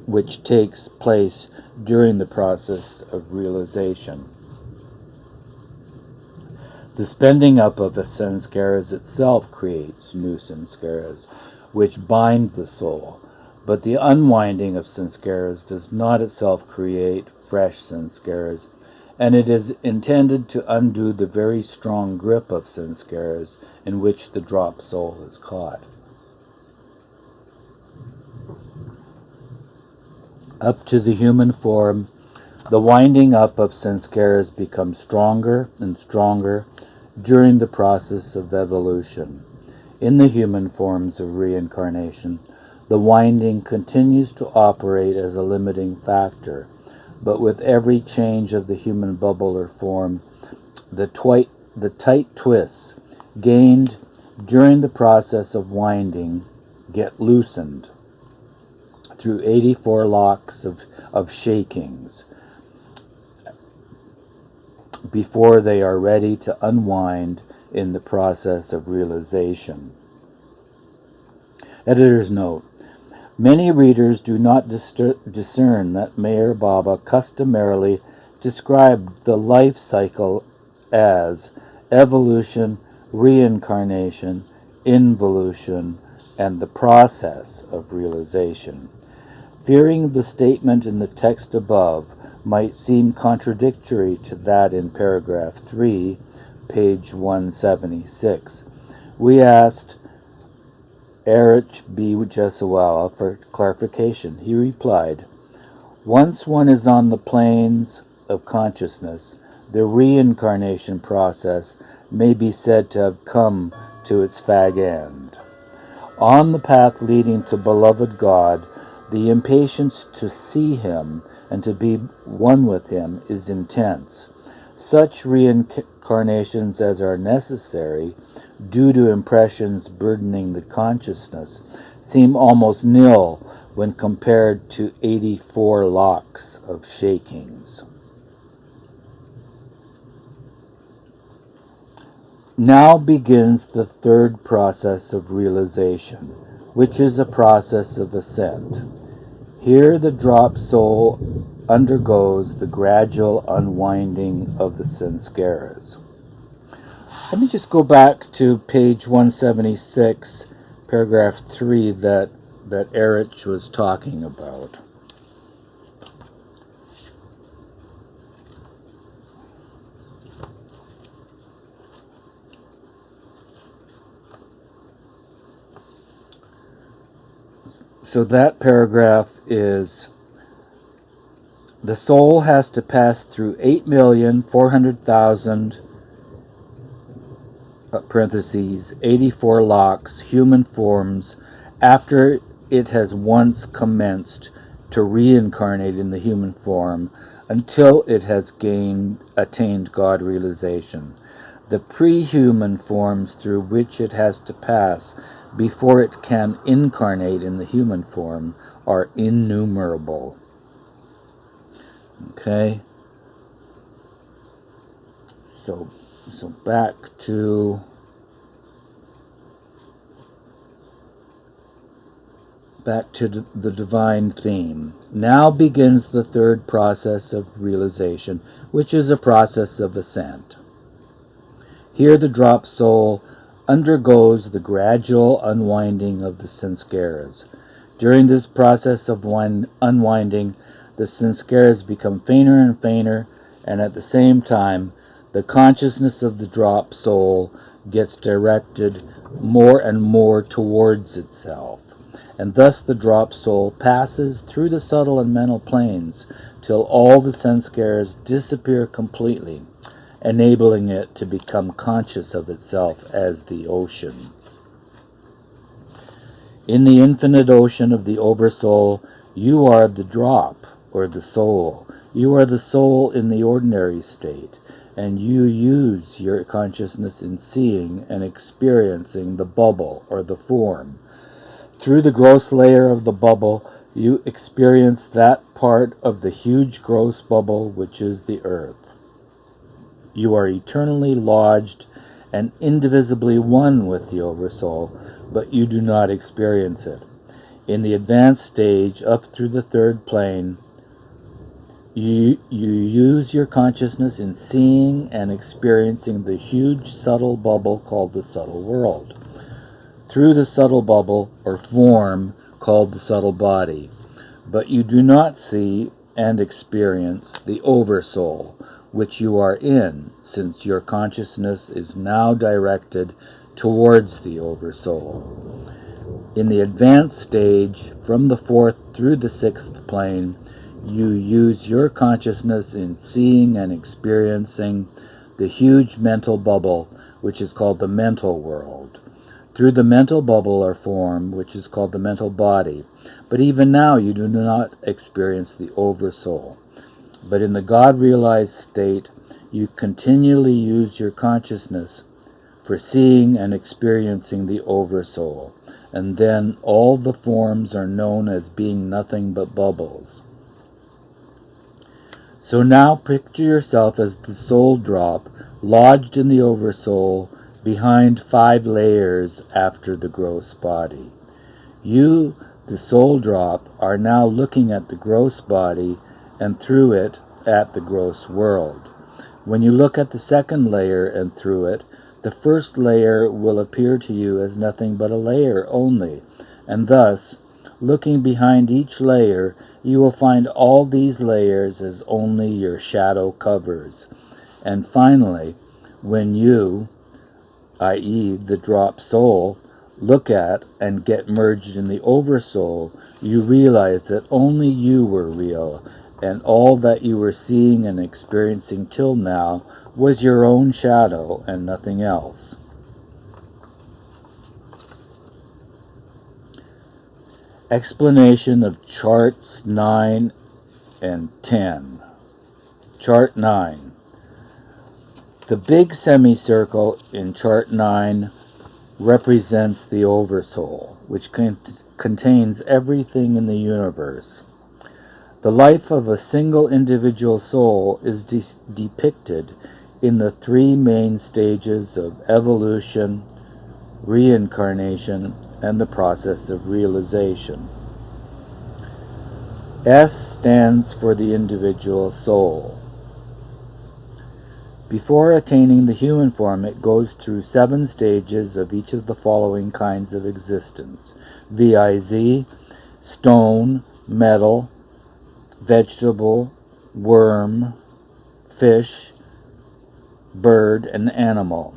which takes place during the process of realization. The spending up of the sanskaras itself creates new sanskaras, which bind the soul, but the unwinding of sanskaras does not itself create fresh sanskaras, and it is intended to undo the very strong grip of sanskaras in which the drop soul is caught. Up to the human form, the winding up of sanskaras becomes stronger and stronger during the process of evolution. In the human forms of reincarnation, the winding continues to operate as a limiting factor, but with every change of the human bubble or form, the tight twists gained during the process of winding get loosened through 84 lakhs of shakings before they are ready to unwind in the process of realization. Editor's note: many readers do not discern that Meher Baba customarily described the life cycle as evolution, reincarnation, involution, and the process of realization. Fearing the statement in the text above might seem contradictory to that in paragraph 3, page 176. We asked Erich B. Jesawala for clarification. He replied, once one is on the planes of consciousness, the reincarnation process may be said to have come to its fag end. On the path leading to beloved God, the impatience to see Him and to be one with Him is intense. Such reincarnations as are necessary, due to impressions burdening the consciousness, seem almost nil when compared to 84 lakhs of shakings. Now begins the third process of realization, which is a process of ascent. Here the drop soul undergoes the gradual unwinding of the sanskaras. Let me just go back to page 176, paragraph 3 that Erich was talking about. So that paragraph is: the soul has to pass through 8,400,000 parentheses 84 lakhs human forms after it has once commenced to reincarnate in the human form until it has attained God realization. The pre-human forms through which it has to pass before it can incarnate in the human form are innumerable. Okay? So back to back to the divine theme. Now begins the third process of realization, which is a process of ascent. Here the drop soul undergoes the gradual unwinding of the sanskaras. During this process of unwinding, the sanskaras become fainter and fainter, and at the same time, the consciousness of the drop soul gets directed more and more towards itself. And thus the drop soul passes through the subtle and mental planes till all the sanskaras disappear completely, enabling it to become conscious of itself as the ocean. In the infinite ocean of the Oversoul, you are the drop, or the soul. You are the soul in the ordinary state, and you use your consciousness in seeing and experiencing the bubble, or the form. Through the gross layer of the bubble, you experience that part of the huge gross bubble which is the earth. You are eternally lodged and indivisibly one with the Oversoul, but you do not experience it. In the advanced stage, up through the third plane, you use your consciousness in seeing and experiencing the huge subtle bubble called the subtle world. Through the subtle bubble, or form, called the subtle body. But you do not see and experience the Oversoul, which you are in, since your consciousness is now directed towards the Oversoul. In the advanced stage, from the fourth through the sixth plane, you use your consciousness in seeing and experiencing the huge mental bubble, which is called the mental world. Through the mental bubble or form, which is called the mental body. But even now you do not experience the Oversoul. But in the God-realized state, you continually use your consciousness for seeing and experiencing the Oversoul. And then all the forms are known as being nothing but bubbles. So now picture yourself as the soul drop, lodged in the Oversoul, behind 5 layers after the gross body. You, the soul drop, are now looking at the gross body and through it at the gross world. When you look at the second layer and through it, the first layer will appear to you as nothing but a layer only, and thus, looking behind each layer, you will find all these layers as only your shadow covers. And finally, when you, i.e. the drop soul, look at and get merged in the Oversoul, you realize that only you were real, and all that you were seeing and experiencing till now was your own shadow and nothing else. Explanation of charts 9 and 10. Chart 9. The big semicircle in chart 9 represents the Oversoul, which contains everything in the universe. The life of a single individual soul is depicted in the 3 main stages of evolution, reincarnation, and the process of realization. S stands for the individual soul. Before attaining the human form, it goes through 7 stages of each of the following kinds of existence: VIZ, stone, metal, vegetable, worm, fish, bird, and animal.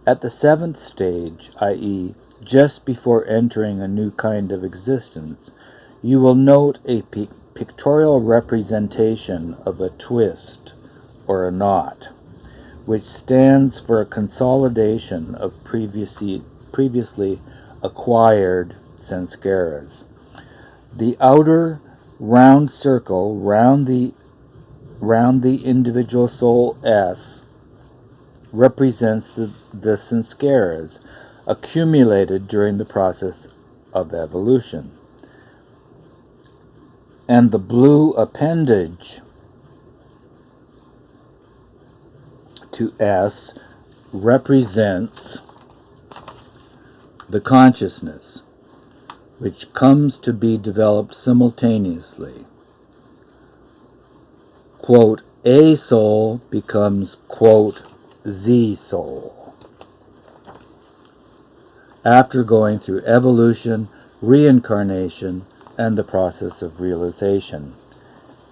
At the 7th stage, i.e., just before entering a new kind of existence, you will note a pictorial representation of a twist or a knot, which stands for a consolidation of previously acquired sanskaras. The outer round circle round the individual soul S represents the sanskaras accumulated during the process of evolution. And the blue appendage to S represents the consciousness. which comes to be developed simultaneously. Quote, a soul becomes, quote, the soul, after going through evolution, reincarnation, and the process of realization.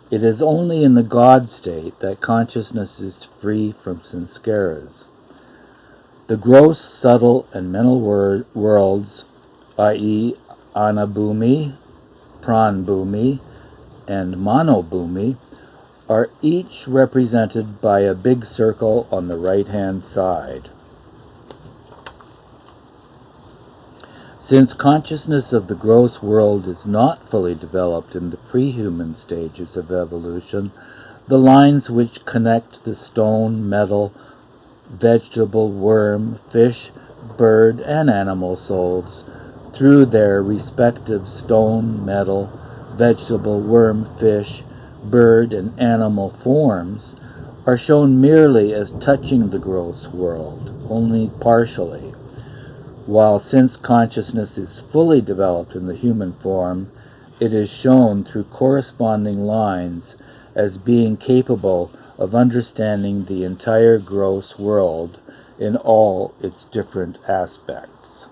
It is only in the God state that consciousness is free from sanskaras. The gross, subtle, and mental worlds, i.e. Anabhumi, Pranbhumi, and Manobhumi, are each represented by a big circle on the right-hand side. Since consciousness of the gross world is not fully developed in the pre-human stages of evolution, the lines which connect the stone, metal, vegetable, worm, fish, bird, and animal souls through their respective stone, metal, vegetable, worm, fish, bird, and animal forms are shown merely as touching the gross world, only partially, while since consciousness is fully developed in the human form, it is shown through corresponding lines as being capable of understanding the entire gross world in all its different aspects.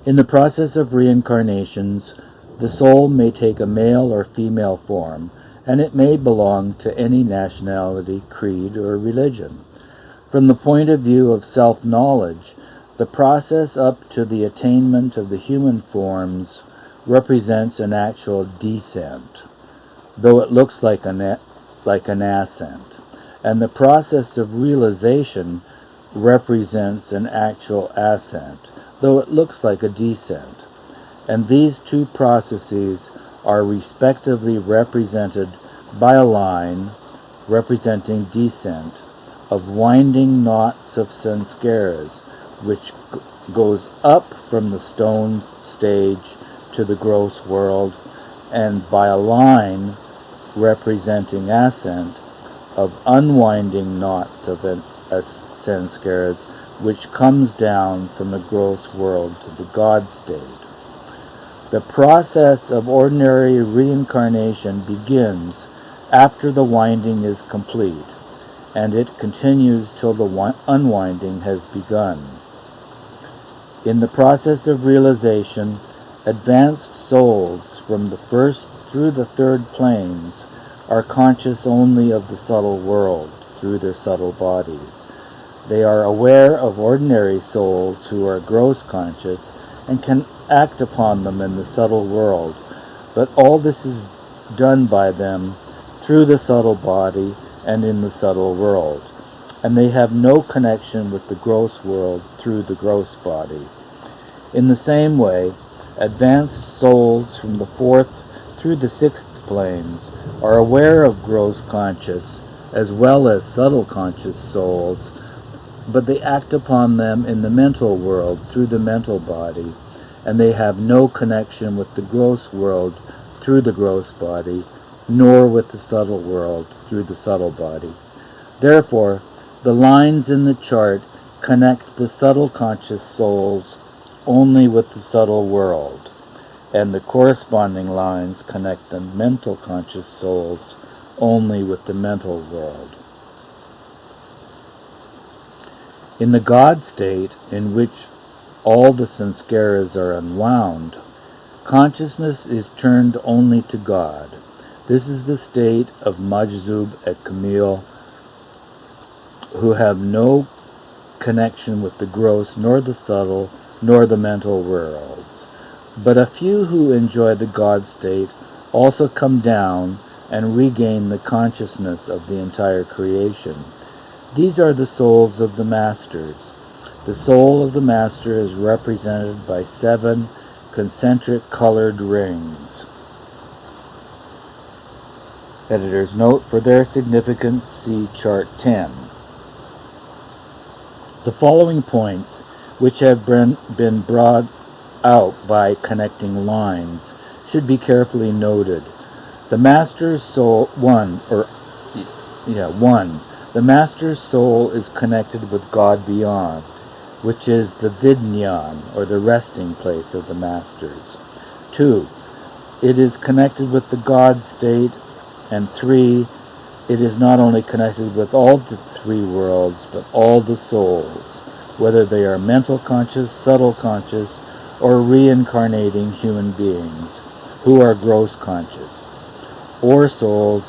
In the process of reincarnations, the soul may take a male or female form, and it may belong to any nationality, creed, or religion. From the point of view of self-knowledge, the process up to the attainment of the human forms represents an actual descent, though it looks like an ascent, and the process of realization represents an actual ascent, though it looks like a descent. And these two processes are respectively represented by a line representing descent of winding knots of sanskaras, which goes up from the stone stage to the gross world, and by a line representing ascent of unwinding knots of sanskaras, which comes down from the gross world to the God state. The process of ordinary reincarnation begins after the winding is complete, and it continues till the unwinding has begun. In the process of realization, advanced souls from the first through the third planes are conscious only of the subtle world through their subtle bodies. They are aware of ordinary souls who are gross conscious and can act upon them in the subtle world, but all this is done by them through the subtle body and in the subtle world, and they have no connection with the gross world through the gross body. In the same way, advanced souls from the fourth through the sixth planes are aware of gross conscious as well as subtle conscious souls, but they act upon them in the mental world through the mental body, and they have no connection with the gross world through the gross body, nor with the subtle world through the subtle body. Therefore, the lines in the chart connect the subtle conscious souls only with the subtle world, and the corresponding lines connect the mental conscious souls only with the mental world. In the God state, in which all the sanskaras are unwound, consciousness is turned only to God. This is the state of Majzub et Kamil, who have no connection with the gross, nor the subtle, nor the mental worlds. But a few who enjoy the God state also come down and regain the consciousness of the entire creation. These are the souls of the masters. The soul of the master is represented by 7 concentric colored rings. Editor's note: for their significance, see Chart 10. The following points, which have been brought out by connecting lines, should be carefully noted. The master's soul, one. The master's soul is connected with God beyond, which is the Vidnyan, or the resting place of the masters. 2. It is connected with the God state. And 3. It is not only connected with all the three worlds, but all the souls, whether they are mental conscious, subtle conscious, or reincarnating human beings who are gross conscious, or souls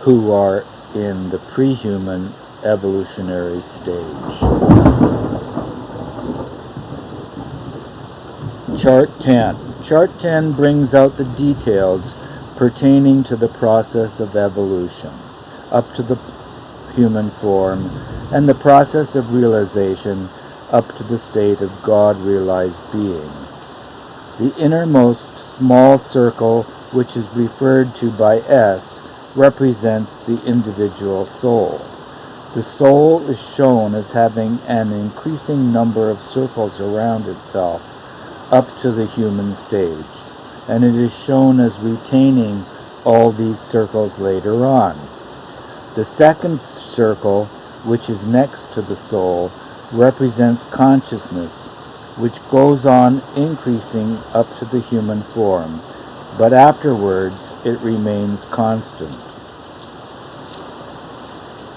who are in the pre-human evolutionary stage. Chart 10. Chart 10 brings out the details pertaining to the process of evolution, up to the human form, and the process of realization up to the state of God-realized being. The innermost small circle, which is referred to by S, represents the individual soul. The soul is shown as having an increasing number of circles around itself up to the human stage, and it is shown as retaining all these circles later on. The second circle, which is next to the soul, represents consciousness, which goes on increasing up to the human form, but afterwards it remains constant.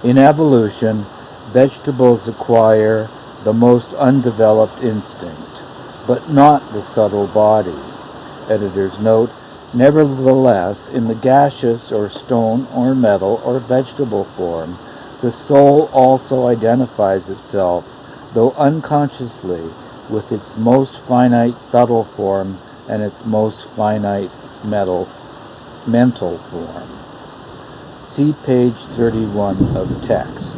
In evolution, vegetables acquire the most undeveloped instinct, but not the subtle body. Editor's note: nevertheless, in the gaseous or stone or metal or vegetable form, the soul also identifies itself, though unconsciously, with its most finite subtle form and its most finite mental form. See page 31 of text.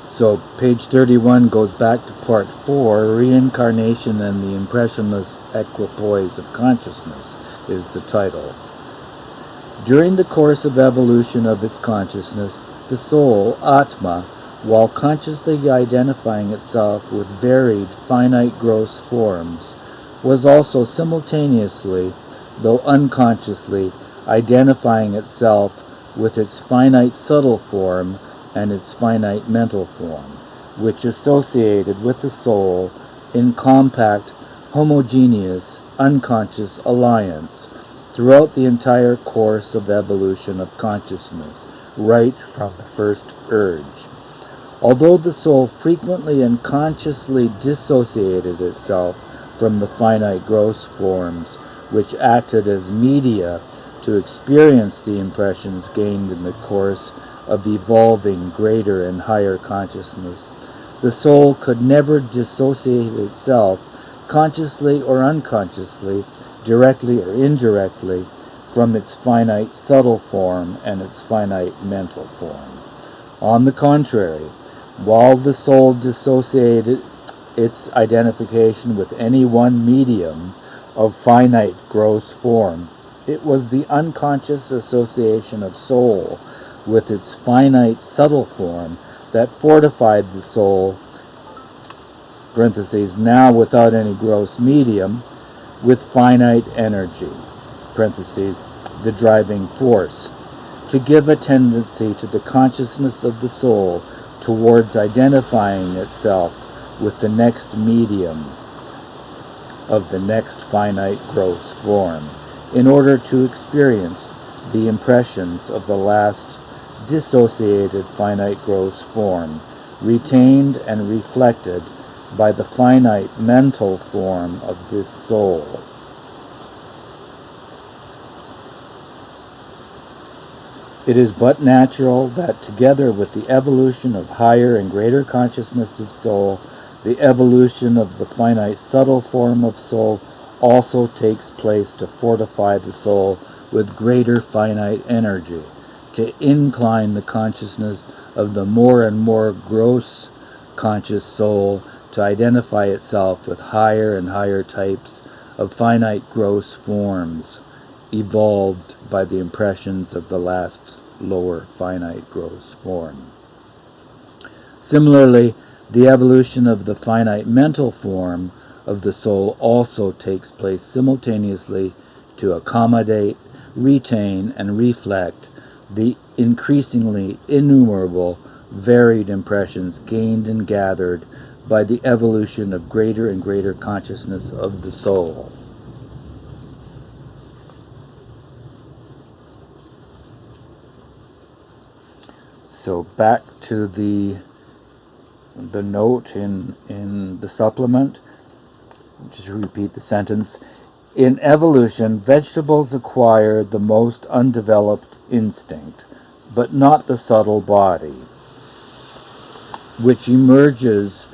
So page 31 goes back to part 4, Reincarnation and the Impressionless Equipoise of Consciousness is the title. During the course of evolution of its consciousness, the soul, Atma, while consciously identifying itself with varied, finite gross forms, was also simultaneously, though unconsciously, identifying itself with its finite subtle form and its finite mental form, which associated with the soul in compact, homogeneous, unconscious alliance throughout the entire course of evolution of consciousness, right from the first urge. Although the soul frequently and consciously dissociated itself from the finite gross forms, which acted as media to experience the impressions gained in the course of evolving greater and higher consciousness, the soul could never dissociate itself, consciously or unconsciously, directly or indirectly, from its finite subtle form and its finite mental form. On the contrary, while the soul dissociated its identification with any one medium of finite gross form, it was the unconscious association of soul with its finite subtle form that fortified the soul, parentheses, now without any gross medium, with finite energy, parentheses, the driving force, to give a tendency to the consciousness of the soul towards identifying itself with the next medium of the next finite gross form, in order to experience the impressions of the last dissociated finite gross form, retained and reflected by the finite mental form of this soul. It is but natural that together with the evolution of higher and greater consciousness of soul, the evolution of the finite subtle form of soul also takes place to fortify the soul with greater finite energy, to incline the consciousness of the more and more gross conscious soul to identify itself with higher and higher types of finite gross forms, evolved by the impressions of the last lower finite gross form. Similarly, the evolution of the finite mental form of the soul also takes place simultaneously to accommodate, retain, and reflect the increasingly innumerable varied impressions gained and gathered by the evolution of greater and greater consciousness of the soul. So back to the note in the supplement. Just repeat the sentence. In evolution, vegetables acquire the most undeveloped instinct, but not the subtle body, which emerges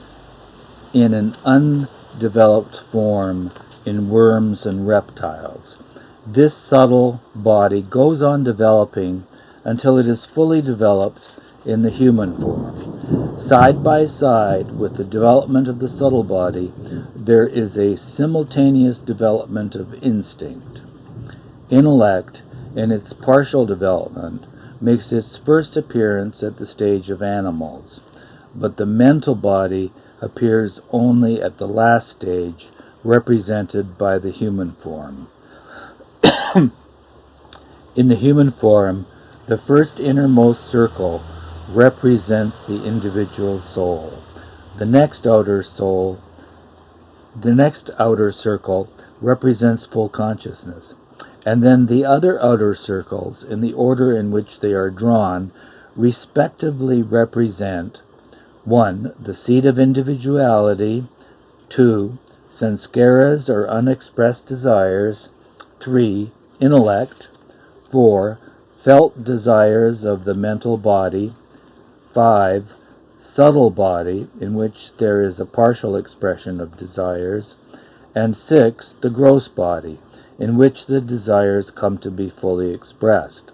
in an undeveloped form in worms and reptiles. This subtle body goes on developing until it is fully developed in the human form. Side by side with the development of the subtle body, there is a simultaneous development of instinct. Intellect, in its partial development, makes its first appearance at the stage of animals, but the mental body appears only at the last stage, represented by the human form. In the human form, the first innermost circle represents the individual soul. The next outer circle represents full consciousness. And then the other outer circles, in the order in which they are drawn, respectively represent 1. The seat of individuality, 2. Sanskaras or unexpressed desires, 3. Intellect, 4. Felt desires of the mental body, 5. Subtle body, in which there is a partial expression of desires, and 6. The gross body, in which the desires come to be fully expressed.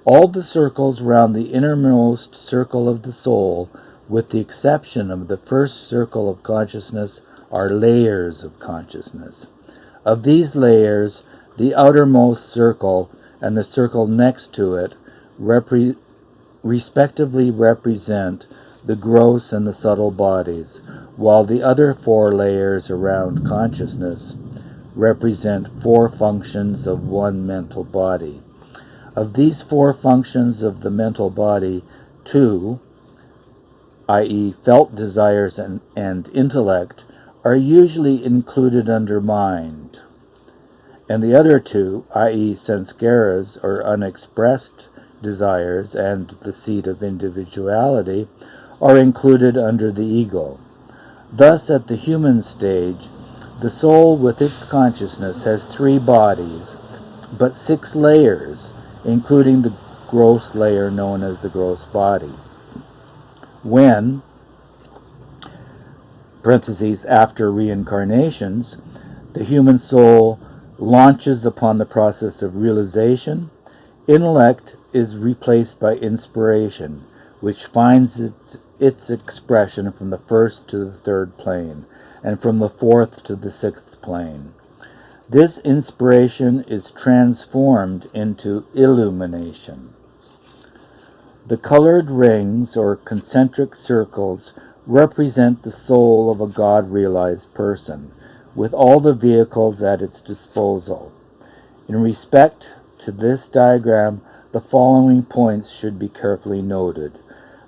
All the circles round the innermost circle of the soul, with the exception of the first circle of consciousness, are layers of consciousness. Of these layers, the outermost circle and the circle next to it respectively represent the gross and the subtle bodies, while the other 4 layers around consciousness represent 4 functions of one mental body. Of these 4 functions of the mental body, 2, i.e. felt desires and intellect, are usually included under mind, and the other 2, i.e. sanskaras or unexpressed desires and the seat of individuality, are included under the ego. Thus, at the human stage, the soul with its consciousness has 3 bodies, but 6 layers, including the gross layer known as the gross body. When, parentheses, after reincarnations, the human soul launches upon the process of realization, intellect is replaced by inspiration, which finds its expression from the 1st to the 3rd plane, and from the 4th to the 6th plane. This inspiration is transformed into illumination. The colored rings or concentric circles represent the soul of a God-realized person, with all the vehicles at its disposal. In respect to this diagram, the following points should be carefully noted.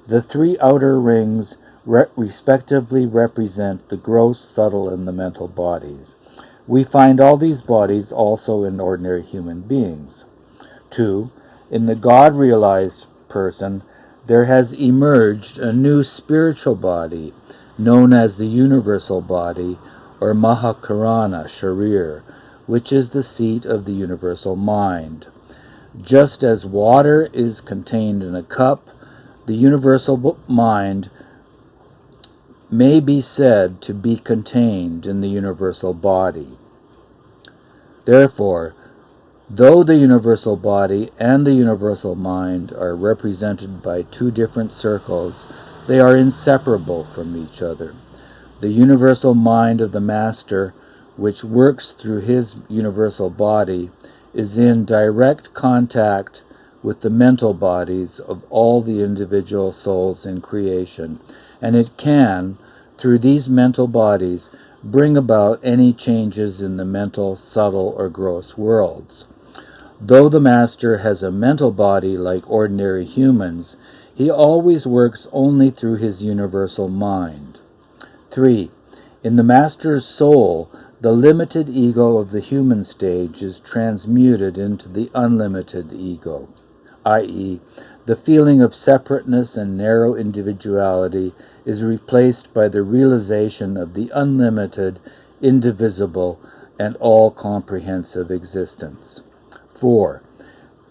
The 3 outer rings respectively represent the gross, subtle, and the mental bodies. We find all these bodies also in ordinary human beings. 2. In the God-realized person, there has emerged a new spiritual body known as the universal body, or Mahakarana Sharir, which is the seat of the universal mind. Just as water is contained in a cup, the universal mind may be said to be contained in the universal body. Therefore, though the universal body and the universal mind are represented by 2 different circles, they are inseparable from each other. The universal mind of the Master, which works through his universal body, is in direct contact with the mental bodies of all the individual souls in creation, and it can, through these mental bodies, bring about any changes in the mental, subtle, or gross worlds. Though the Master has a mental body like ordinary humans, he always works only through his universal mind. 3. In the Master's soul, the limited ego of the human stage is transmuted into the unlimited ego, i.e., the feeling of separateness and narrow individuality is replaced by the realization of the unlimited, indivisible, and all-comprehensive existence. 4.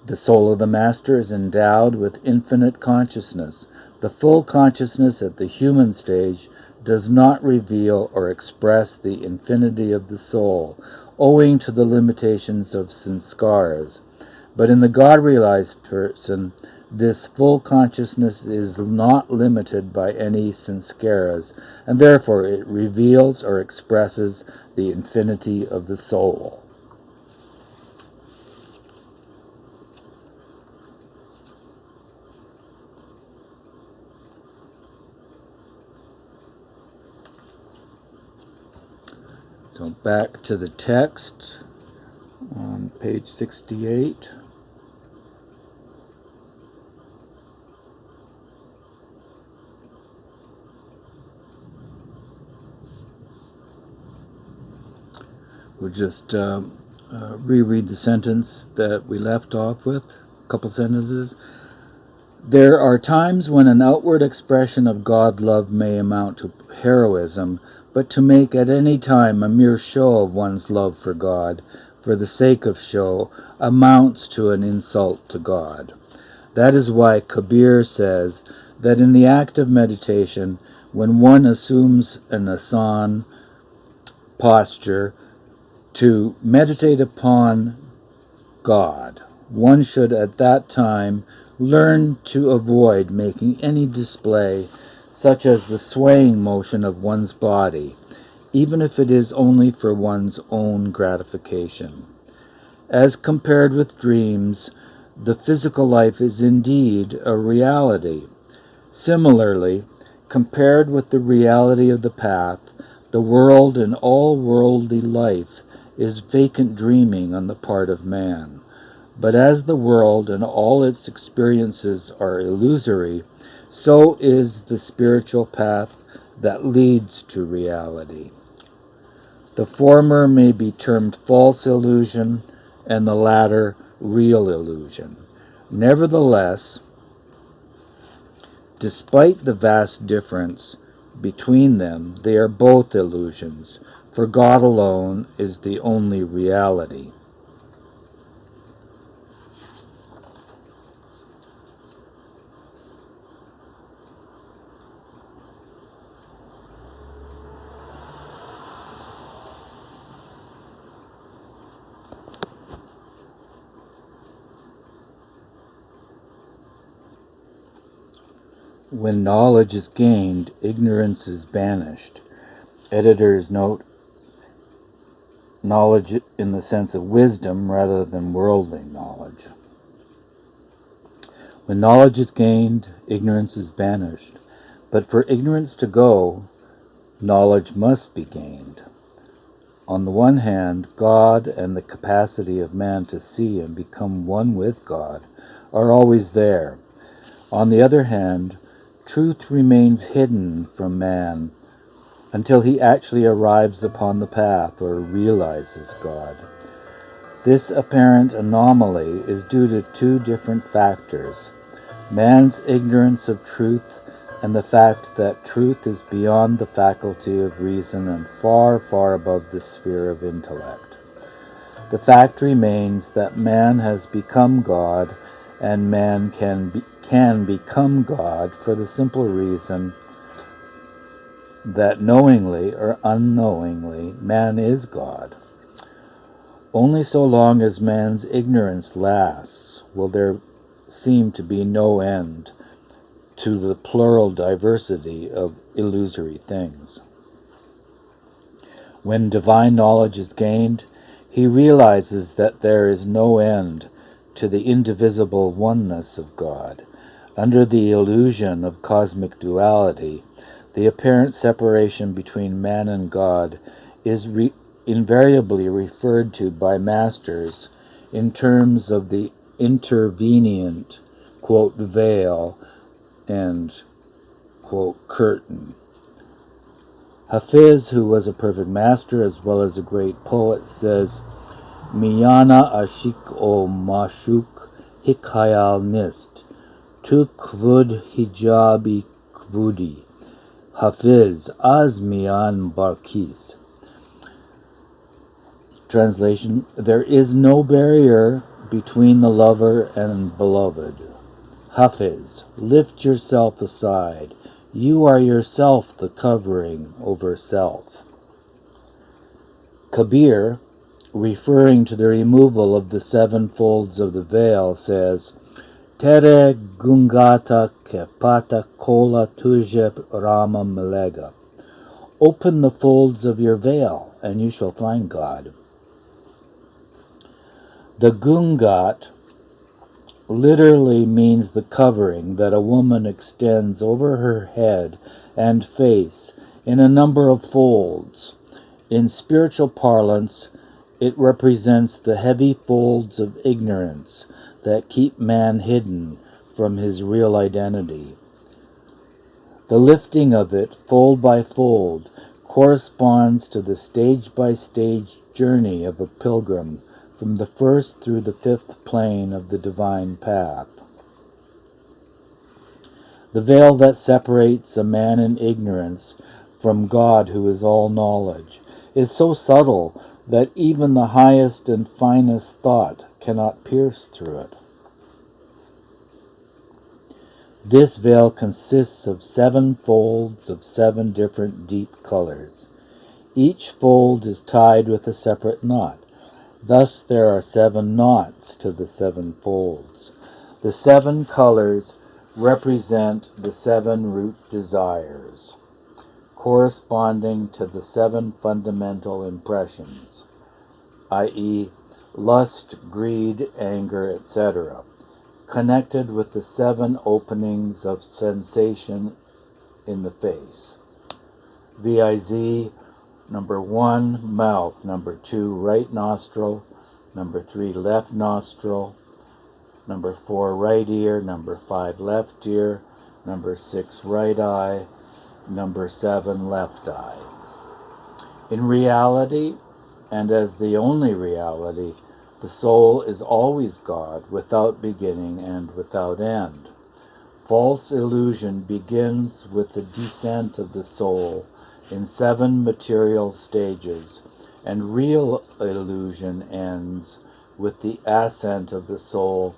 The soul of the Master is endowed with infinite consciousness. The full consciousness at the human stage does not reveal or express the infinity of the soul, owing to the limitations of sanskaras. But in the God-realized person, this full consciousness is not limited by any sanskaras, and therefore it reveals or expresses the infinity of the soul. So back to the text on page 68. We'll just reread the sentence that we left off with, a couple sentences. There are times when an outward expression of God love may amount to heroism, but to make at any time a mere show of one's love for God, for the sake of show, amounts to an insult to God. That is why Kabir says that in the act of meditation, when one assumes an asana posture to meditate upon God, one should at that time learn to avoid making any display such as the swaying motion of one's body, even if it is only for one's own gratification. As compared with dreams, the physical life is indeed a reality. Similarly, compared with the reality of the path, the world and all worldly life is vacant dreaming on the part of man. But as the world and all its experiences are illusory, so is the spiritual path that leads to reality. The former may be termed false illusion, and the latter real illusion. Nevertheless, despite the vast difference between them, they are both illusions, for God alone is the only reality. When knowledge is gained, ignorance is banished. Editors note knowledge in the sense of wisdom rather than worldly knowledge. When knowledge is gained, ignorance is banished. But for ignorance to go, knowledge must be gained. On the one hand, God and the capacity of man to see and become one with God are always there. On the other hand, truth remains hidden from man until he actually arrives upon the path or realizes God. This apparent anomaly is due to two different factors: man's ignorance of truth and the fact that truth is beyond the faculty of reason and far, far above the sphere of intellect. The fact remains that man has become God, and man can become God for the simple reason that knowingly or unknowingly man is God. Only so long as man's ignorance lasts will there seem to be no end to the plural diversity of illusory things. When divine knowledge is gained, He realizes that there is no end to the indivisible oneness of God. Under the illusion of cosmic duality, the apparent separation between man and God is invariably referred to by masters in terms of the intervenient, quote, veil and, quote, curtain. Hafiz, who was a perfect master as well as a great poet, says, Miyana ashik o mashuk hikayal nist, tu kvud hijabi kvudi, Hafiz az miyan barkis. Translation, there is no barrier between the lover and beloved. Hafiz, lift yourself aside. You are yourself the covering over self. Kabir, referring to the removal of the 7 folds of the veil, says, Tere gungata kepata kola tuje rama melega. Open the folds of your veil, and you shall find God. The gungat literally means the covering that a woman extends over her head and face in a number of folds. In spiritual parlance, it represents the heavy folds of ignorance that keep man hidden from his real identity. The lifting of it, fold by fold, corresponds to the stage-by-stage journey of a pilgrim from the 1st through the 5th plane of the divine path. The veil that separates a man in ignorance from God, who is all knowledge, is so subtle that even the highest and finest thought cannot pierce through it. This veil consists of 7 folds of 7 different deep colors. Each fold is tied with a separate knot. Thus there are 7 knots to the 7 folds. The 7 colors represent the 7 root desires, corresponding to the 7 fundamental impressions, i.e., lust, greed, anger, etc., connected with the 7 openings of sensation in the face. VIZ, number 1, mouth. Number 2, right nostril. Number 3, left nostril. Number 4, right ear. Number 5, left ear. Number 6, right eye. Number 7, left eye. In reality, and as the only reality, the soul is always God, without beginning and without end. False illusion begins with the descent of the soul in 7 material stages, and real illusion ends with the ascent of the soul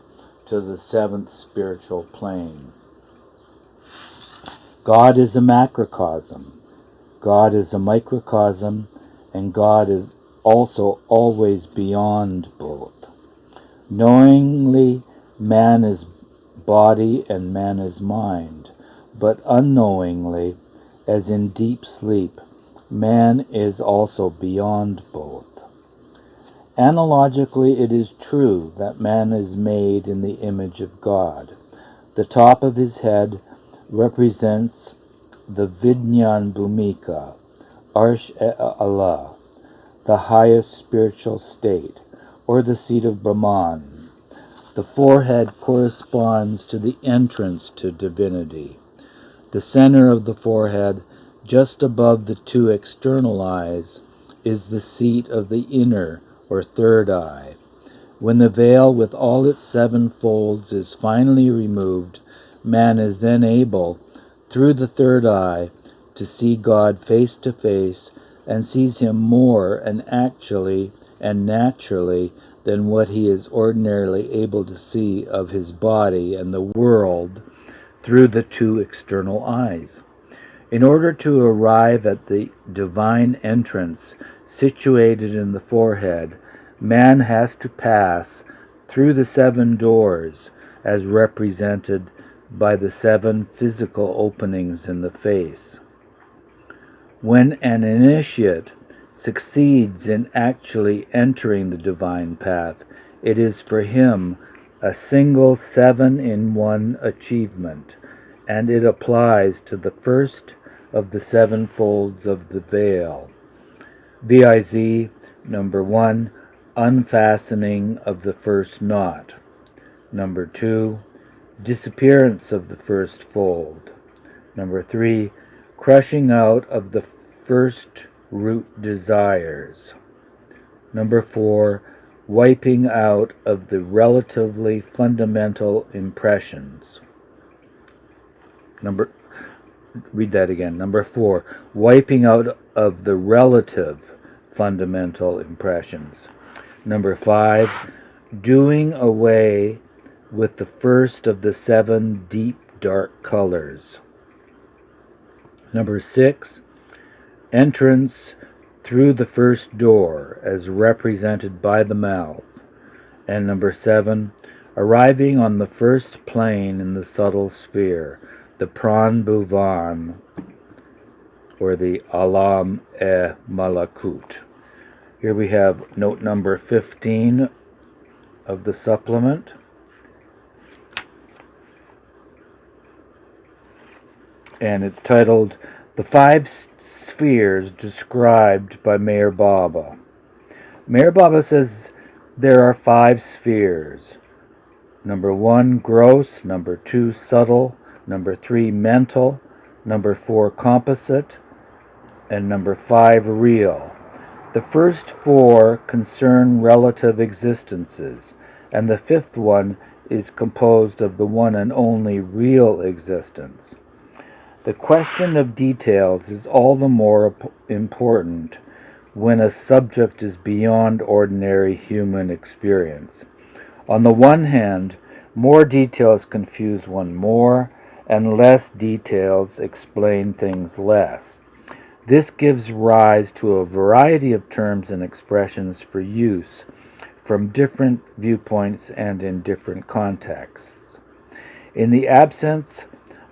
to the 7th spiritual plane. God is a macrocosm, God is a microcosm, and God is also always beyond both. Knowingly, man is body and man is mind, but unknowingly, as in deep sleep, man is also beyond both. Analogically, it is true that man is made in the image of God. The top of his head represents the Vidyan Bhumika, Arsh-e-Allah, the highest spiritual state, or the seat of Brahman. The forehead corresponds to the entrance to divinity. The center of the forehead, just above the 2 external eyes, is the seat of the inner or 3rd eye. When the veil with all its 7 folds is finally removed, man is then able, through the 3rd eye, to see God face to face, and sees him more and actually and naturally than what he is ordinarily able to see of his body and the world through the 2 external eyes. In order to arrive at the divine entrance situated in the forehead, man has to pass through the 7 doors as represented by the 7 physical openings in the face. When an initiate succeeds in actually entering the divine path, it is for him a single 7-in-1 achievement, and it applies to the first of the 7 folds of the veil. VIZ number 1, unfastening of the first knot. Number 2, disappearance of the first fold. Number 3, crushing out of the first root desires. Number 4, wiping out of the relatively fundamental impressions. Read that again. Number 4, wiping out of the relative fundamental impressions. Number 5, doing away with the first of the 7 deep dark colors. Number 6, entrance through the first door as represented by the mouth. And number 7, arriving on the first plane in the subtle sphere, the Pran Bhuvan, or the Alam e Malakut. Here we have note number 15 of the supplement. And it's titled, The 5 Spheres Described by Meher Baba. Meher Baba says there are 5 spheres. Number 1, gross. Number 2, subtle. Number 3, mental. Number 4, composite. And number 5, real. The first 4 concern relative existences, and the 5th one is composed of the one and only real existence. The question of details is all the more important when a subject is beyond ordinary human experience. On the one hand, more details confuse one more, and less details explain things less. This gives rise to a variety of terms and expressions for use from different viewpoints and in different contexts. In the absence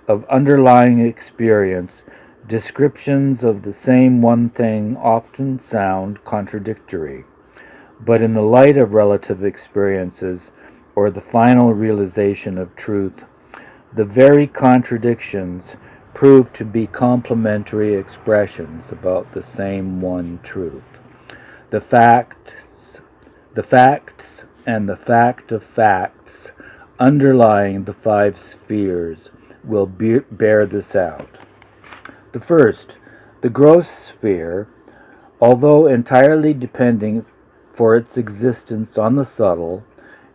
of underlying experience, descriptions of the same one thing often sound contradictory. But in the light of relative experiences, or the final realization of truth, the very contradictions prove to be complementary expressions about the same one truth. The facts, and the fact of facts underlying the 5 spheres will bear this out. The first, the gross sphere, although entirely depending for its existence on the subtle,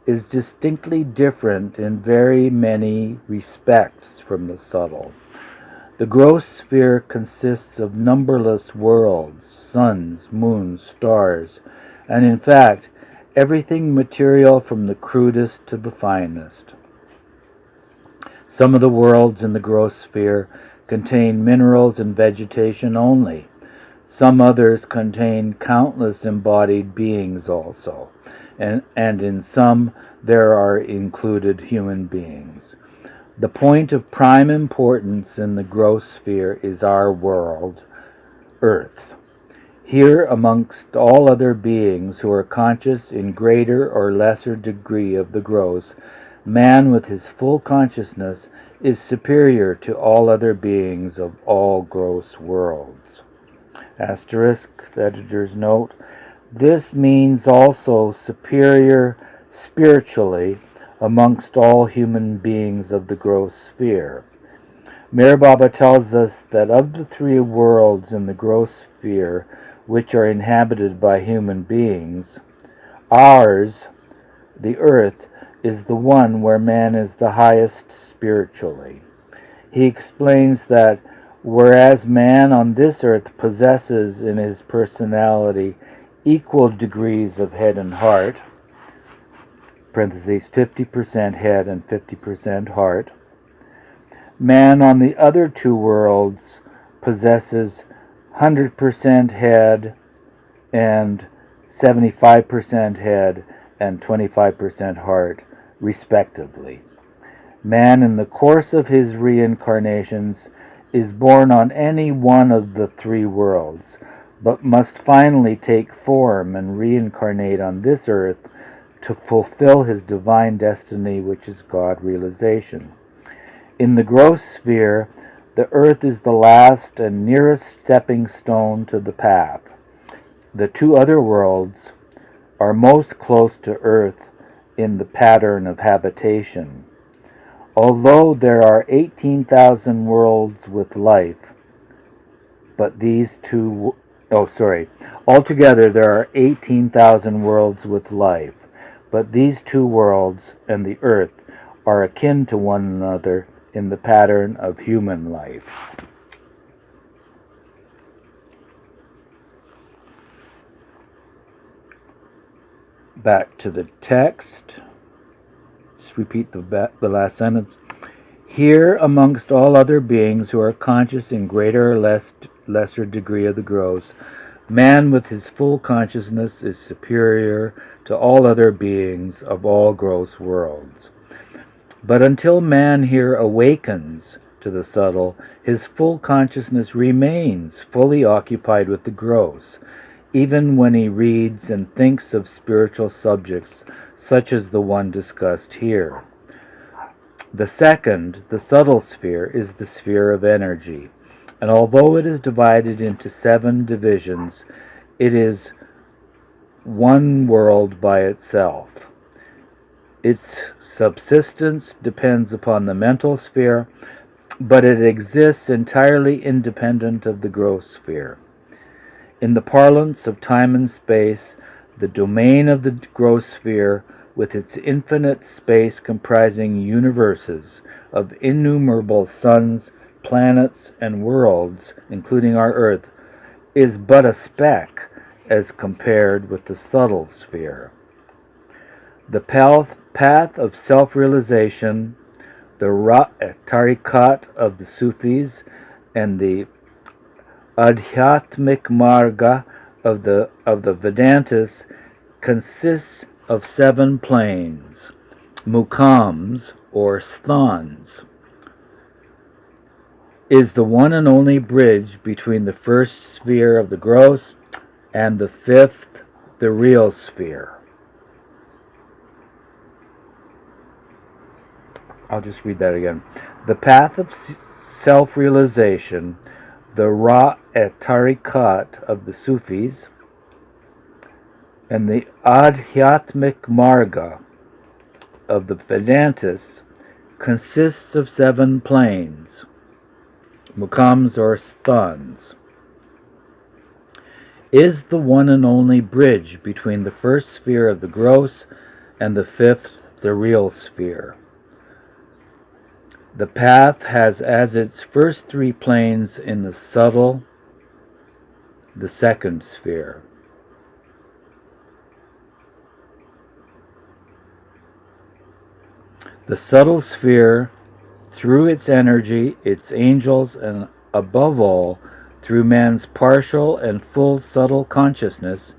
is distinctly different in very many respects from the subtle. The gross sphere consists of numberless worlds, suns, moons, stars, and in fact, everything material from the crudest to the finest. Some of the worlds in the gross sphere contain minerals and vegetation only. Some others contain countless embodied beings also, and in some there are included human beings. The point of prime importance in the gross sphere is our world, Earth. Here, amongst all other beings who are conscious in greater or lesser degree of the gross, man with his full consciousness is superior to all other beings of all gross worlds. Asterisk, the editor's note. This means also superior spiritually amongst all human beings of the gross sphere. Meher Baba tells us that of the 3 worlds in the gross sphere which are inhabited by human beings, ours, the earth, is the one where man is the highest spiritually. He explains that whereas man on this earth possesses in his personality equal degrees of head and heart, parentheses, 50% head and 50% heart, man on the other 2 worlds possesses 100% head and 75% head and 25% heart, respectively. Man, in the course of his reincarnations, is born on any one of the 3 worlds, but must finally take form and reincarnate on this earth to fulfill his divine destiny, which is God realization. In the gross sphere, the earth is the last and nearest stepping stone to the path. The two other worlds are most close to earth in the pattern of habitation. Although there are 18,000 worlds with life, but these two, altogether there are 18,000 worlds with life, but these two worlds and the earth are akin to one another in the pattern of human life. Back to the text. Just repeat the last sentence. Here, amongst all other beings who are conscious in greater or lesser degree of the gross, man with his full consciousness is superior to all other beings of all gross worlds. But until man here awakens to the subtle, his full consciousness remains fully occupied with the gross, even when he reads and thinks of spiritual subjects such as the one discussed here. The second, the subtle sphere, is the sphere of energy, and although it is divided into 7 divisions, it is one world by itself. Its subsistence depends upon the mental sphere, but it exists entirely independent of the gross sphere. In the parlance of time and space, the domain of the gross sphere, with its infinite space comprising universes of innumerable suns, planets, and worlds, including our Earth, is but a speck as compared with the subtle sphere. The path of self-realization, the tariqat of the Sufis, and the Adhyatmik Marga of the Vedantas consists of 7 planes, mukams or sthans, is the one and only bridge between the first sphere of the gross and the 5th, the real sphere. I'll just read that again. The path of self-realization, the tariqat of the Sufis, and the Adhyatmik Marga of the Vedantas consists of 7 planes, mukams or sthans, is the one and only bridge between the first sphere of the gross and the 5th, the real sphere. The path has as its first 3 planes in the subtle, the 2nd sphere. The subtle sphere, through its energy, its angels, and above all, through man's partial and full subtle consciousness,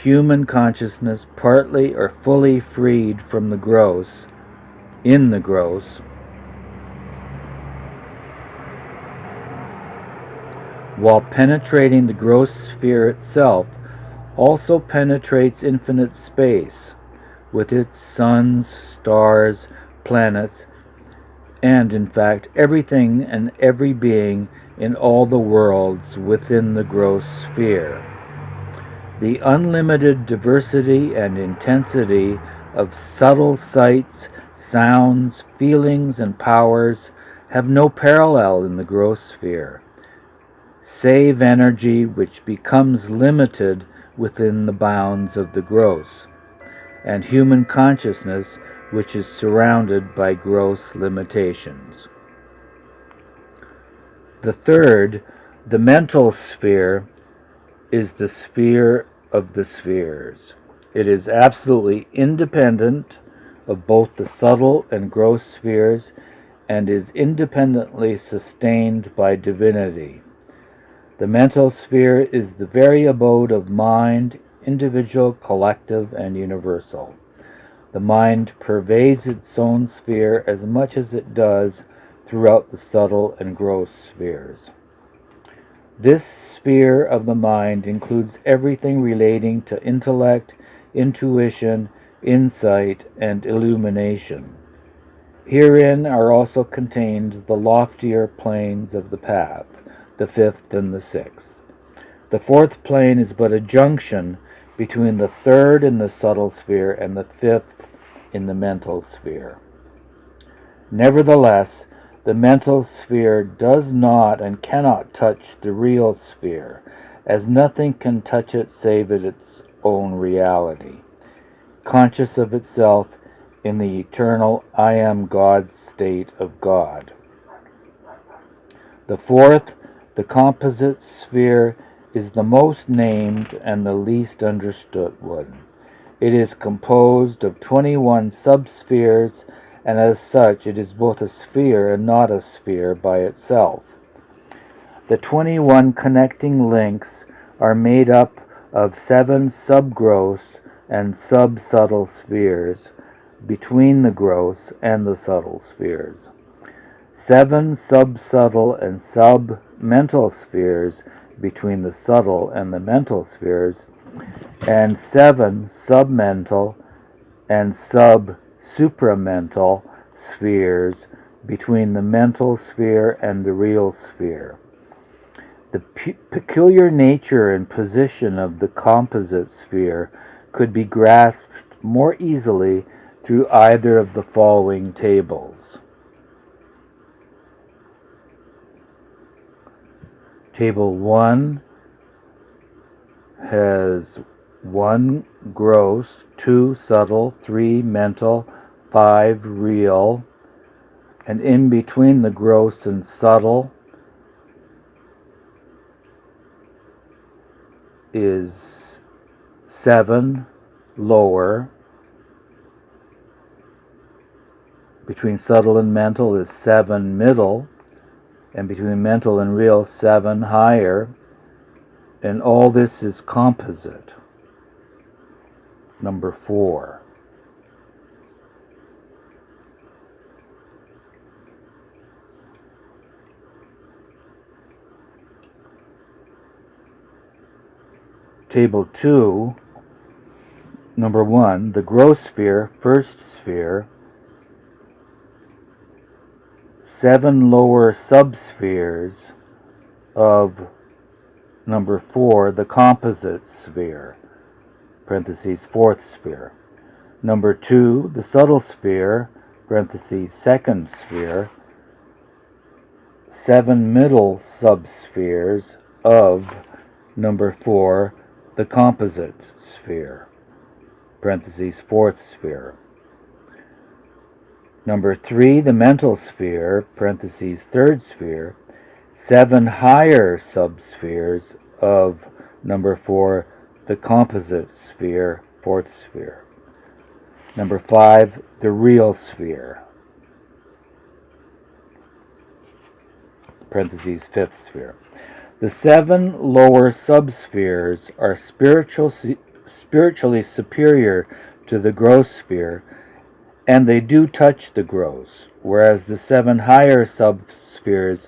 human consciousness partly or fully freed from the gross, in the gross, while penetrating the gross sphere itself, also penetrates infinite space, with its suns, stars, planets, and in fact everything and every being in all the worlds within the gross sphere. The unlimited diversity and intensity of subtle sights, sounds, feelings, and powers have no parallel in the gross sphere, save energy which becomes limited within the bounds of the gross, and human consciousness which is surrounded by gross limitations. The third, the mental sphere, is the sphere of the spheres. It is absolutely independent of both the subtle and gross spheres and is independently sustained by divinity. The mental sphere is the very abode of mind, individual, collective, and universal. The mind pervades its own sphere as much as it does throughout the subtle and gross spheres. This sphere of the mind includes everything relating to intellect, intuition, insight, and illumination. Herein are also contained the loftier planes of the path, the fifth and the sixth. The fourth plane is but a junction between the third in the subtle sphere and the fifth in the mental sphere. Nevertheless, the mental sphere does not and cannot touch the real sphere, as nothing can touch it save its own reality, conscious of itself in the eternal I am God state of God. The fourth, the composite sphere, is the most named and the least understood one. It is composed of 21 subspheres, and as such it is both a sphere and not a sphere by itself. The 21 connecting links are made up of 7 subgross and subsubtle spheres between the gross and the subtle spheres, 7 subsubtle and submental spheres between the subtle and the mental spheres, and 7 submental and sub-supramental spheres between the mental sphere and the real sphere. The peculiar nature and position of the composite sphere could be grasped more easily through either of the following tables. Table 1 has 1 gross, 2 subtle, 3 mental, 5 real, and in between the gross and subtle is 7 lower. Between subtle and mental is 7 middle, and between mental and real 7 higher, and all this is composite. Number 4. Table 2, number 1, the gross sphere, first sphere, 7 lower subspheres of number 4, the composite sphere, parentheses, fourth sphere. Number 2, the subtle sphere, parentheses, second sphere, 7 middle subspheres of number 4, the composite sphere, parentheses, fourth sphere. Number 3, the mental sphere, parentheses, third sphere, 7 higher subspheres of number 4, the composite sphere, fourth sphere. Number 5, the real sphere, parentheses, fifth sphere. The 7 lower subspheres are spiritually superior to the gross sphere, and they do touch the gross, whereas the 7 higher subspheres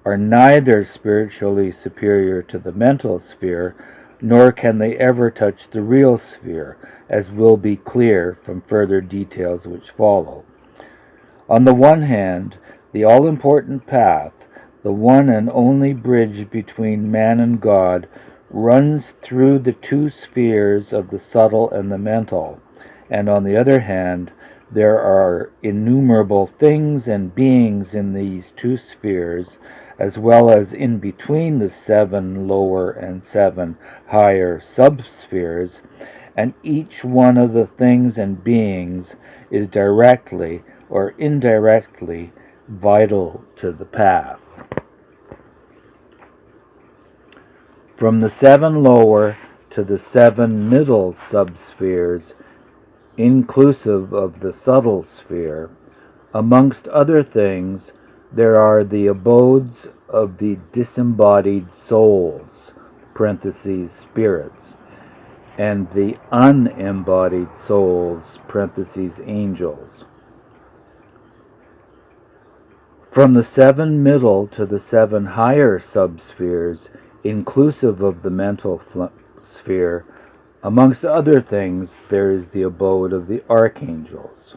are neither spiritually superior to the mental sphere, nor can they ever touch the real sphere, as will be clear from further details which follow. On the one hand, the all-important path, the one and only bridge between man and God, runs through the 2 spheres of the subtle and the mental, and on the other hand, there are innumerable things and beings in these 2 spheres, as well as in between the 7 lower and 7 higher subspheres, and each one of the things and beings is directly or indirectly vital to the path. From the 7 lower to the 7 middle subspheres, inclusive of the subtle sphere, amongst other things, there are the abodes of the disembodied souls, parentheses, spirits, and the unembodied souls, parentheses, angels. From the 7 middle to the 7 higher subspheres, inclusive of the mental sphere. Amongst other things, there is the abode of the archangels.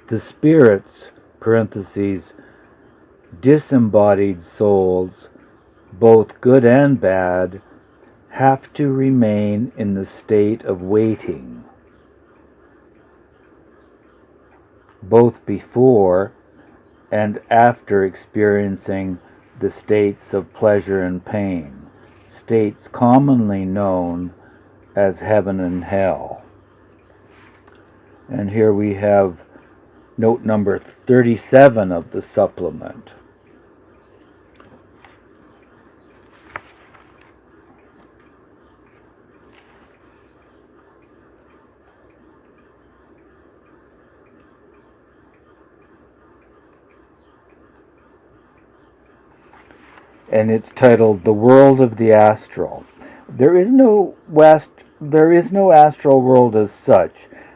The spirits, parentheses, disembodied souls, both good and bad, have to remain in the state of waiting, both before and after experiencing the states of pleasure and pain, states commonly known as heaven and hell. And here we have note number 37 of the supplement. And it's titled The World of the Astral. There is no astral world as such.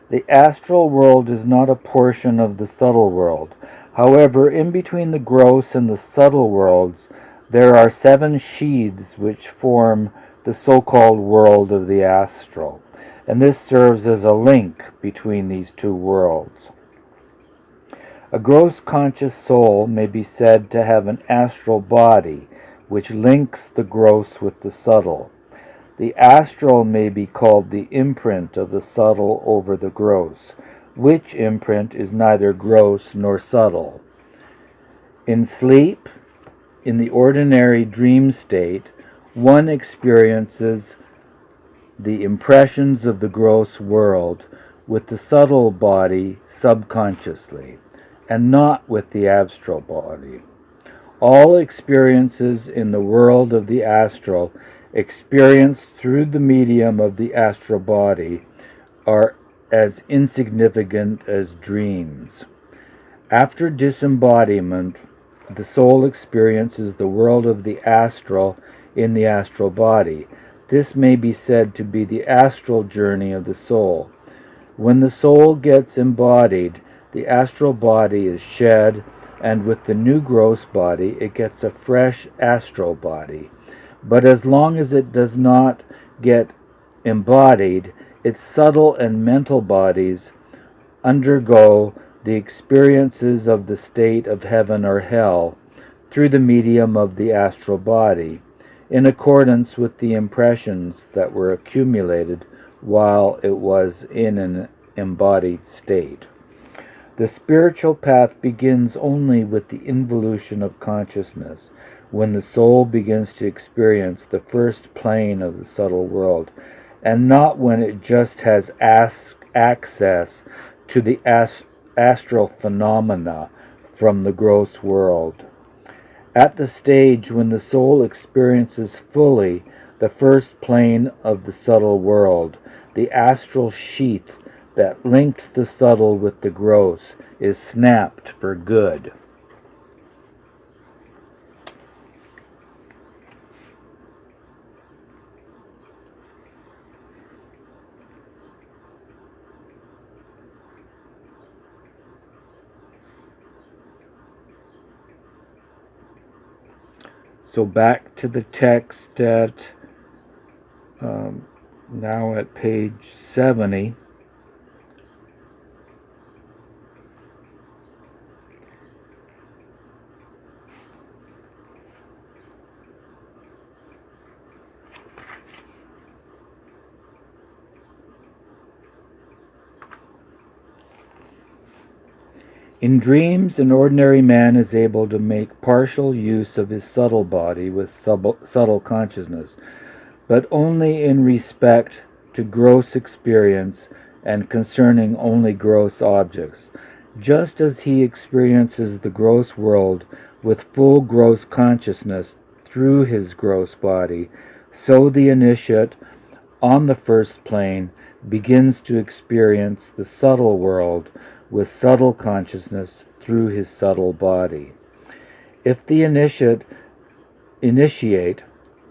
The astral world is not a portion of the subtle world. However, in between the gross and the subtle worlds, there are 7 sheaths which form the so-called world of the astral, and this serves as a link between these two worlds. A gross conscious soul may be said to have an astral body, which links the gross with the subtle. The astral may be called the imprint of the subtle over the gross, which imprint is neither gross nor subtle. In sleep, in the ordinary dream state, one experiences the impressions of the gross world with the subtle body subconsciously, and not with the astral body. All experiences in the world of the astral, experienced through the medium of the astral body, are as insignificant as dreams. After disembodiment, the soul experiences the world of the astral in the astral body. This may be said to be the astral journey of the soul. When the soul gets embodied, the astral body is shed, and with the new gross body, it gets a fresh astral body. But as long as it does not get embodied, its subtle and mental bodies undergo the experiences of the state of heaven or hell through the medium of the astral body, in accordance with the impressions that were accumulated while it was in an embodied state. The spiritual path begins only with the involution of consciousness, when the soul begins to experience the first plane of the subtle world, and not when it just has access to the astral phenomena from the gross world. At the stage when the soul experiences fully the first plane of the subtle world, the astral sheath that linked the subtle with the gross is snapped for good. So back to the text at now at page 70. In dreams, an ordinary man is able to make partial use of his subtle body with subtle consciousness, but only in respect to gross experience and concerning only gross objects. Just as he experiences the gross world with full gross consciousness through his gross body, so the initiate on the first plane begins to experience the subtle world with subtle consciousness through his subtle body. If the initiate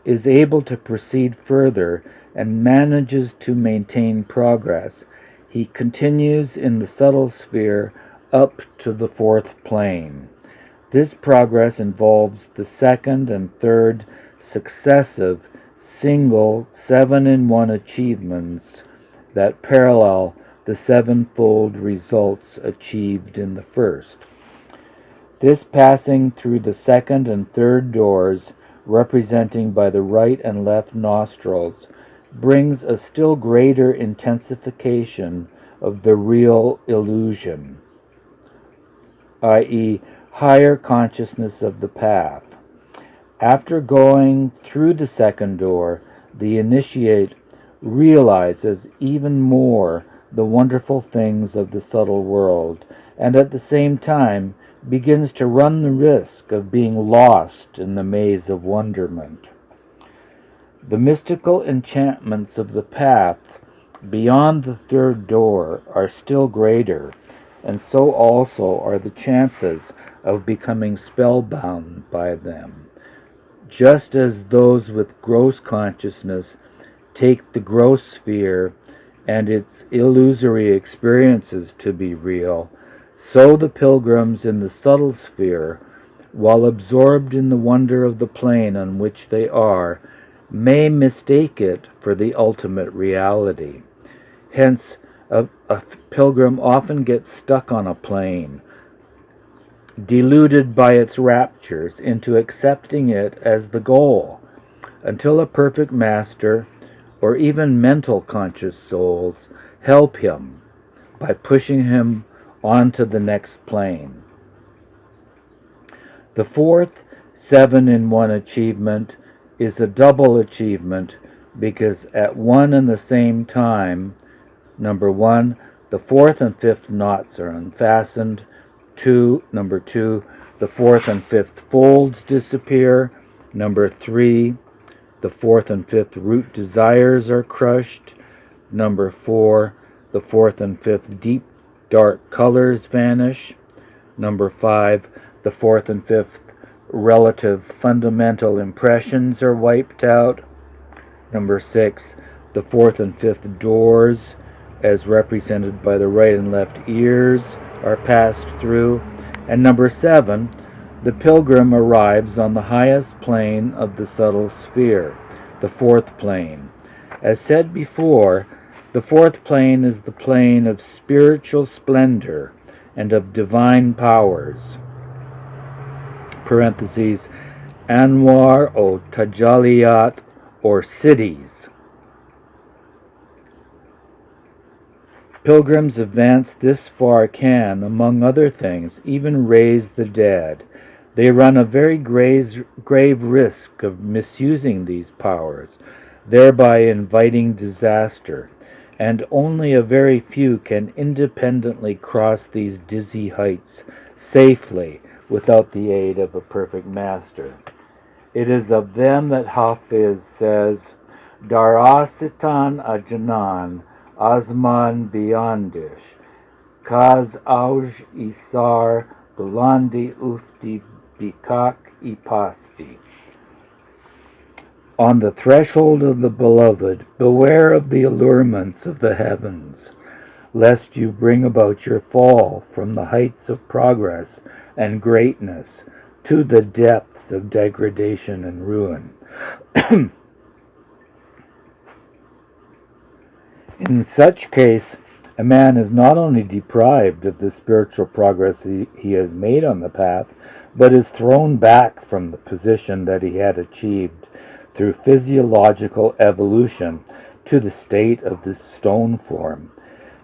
is able to proceed further and manages to maintain progress, he continues in the subtle sphere up to the fourth plane. This progress involves the second and third successive single 7-in-1 achievements that parallel the sevenfold results achieved in the first. This passing through the second and third doors, representing by the right and left nostrils, brings a still greater intensification of the real illusion, i.e., higher consciousness of the path. After going through the second door, the initiate realizes even more the wonderful things of the subtle world, and at the same time begins to run the risk of being lost in the maze of wonderment. The mystical enchantments of the path beyond the third door are still greater, and so also are the chances of becoming spellbound by them. Just as those with gross consciousness take the gross sphere and its illusory experiences to be real, so the pilgrims in the subtle sphere, while absorbed in the wonder of the plane on which they are, may mistake it for the ultimate reality. Hence, a pilgrim often gets stuck on a plane, deluded by its raptures into accepting it as the goal, until a perfect master, or even mental conscious souls, help him by pushing him on to the next plane. The fourth 7-in-1 achievement is a double achievement because at one and the same time, number one, the fourth and fifth knots are unfastened. Number two, the fourth and fifth folds disappear. Number three, the fourth and fifth root desires are crushed. Number four, the fourth and fifth deep dark colors vanish. Number five, the fourth and fifth relative fundamental impressions are wiped out. Number six, the fourth and fifth doors, as represented by the right and left ears, are passed through. And number seven, the pilgrim arrives on the highest plane of the subtle sphere, the fourth plane. As said before, the fourth plane is the plane of spiritual splendor and of divine powers. Parentheses, Anwar o Tajaliyat, or cities. Pilgrims advance this far can, among other things, even raise the dead. They run a very grave risk of misusing these powers, thereby inviting disaster, and only a very few can independently cross these dizzy heights safely without the aid of a perfect master. It is of them that Hafiz says, Darasitan ajanan, Azman biyandish, Kaz auj isar, Bulandi ufti bikak ipasti. On the threshold of the beloved, beware of the allurements of the heavens, lest you bring about your fall from the heights of progress and greatness to the depths of degradation and ruin. In such case, a man is not only deprived of the spiritual progress he has made on the path, but is thrown back from the position that he had achieved through physiological evolution to the state of the stone form.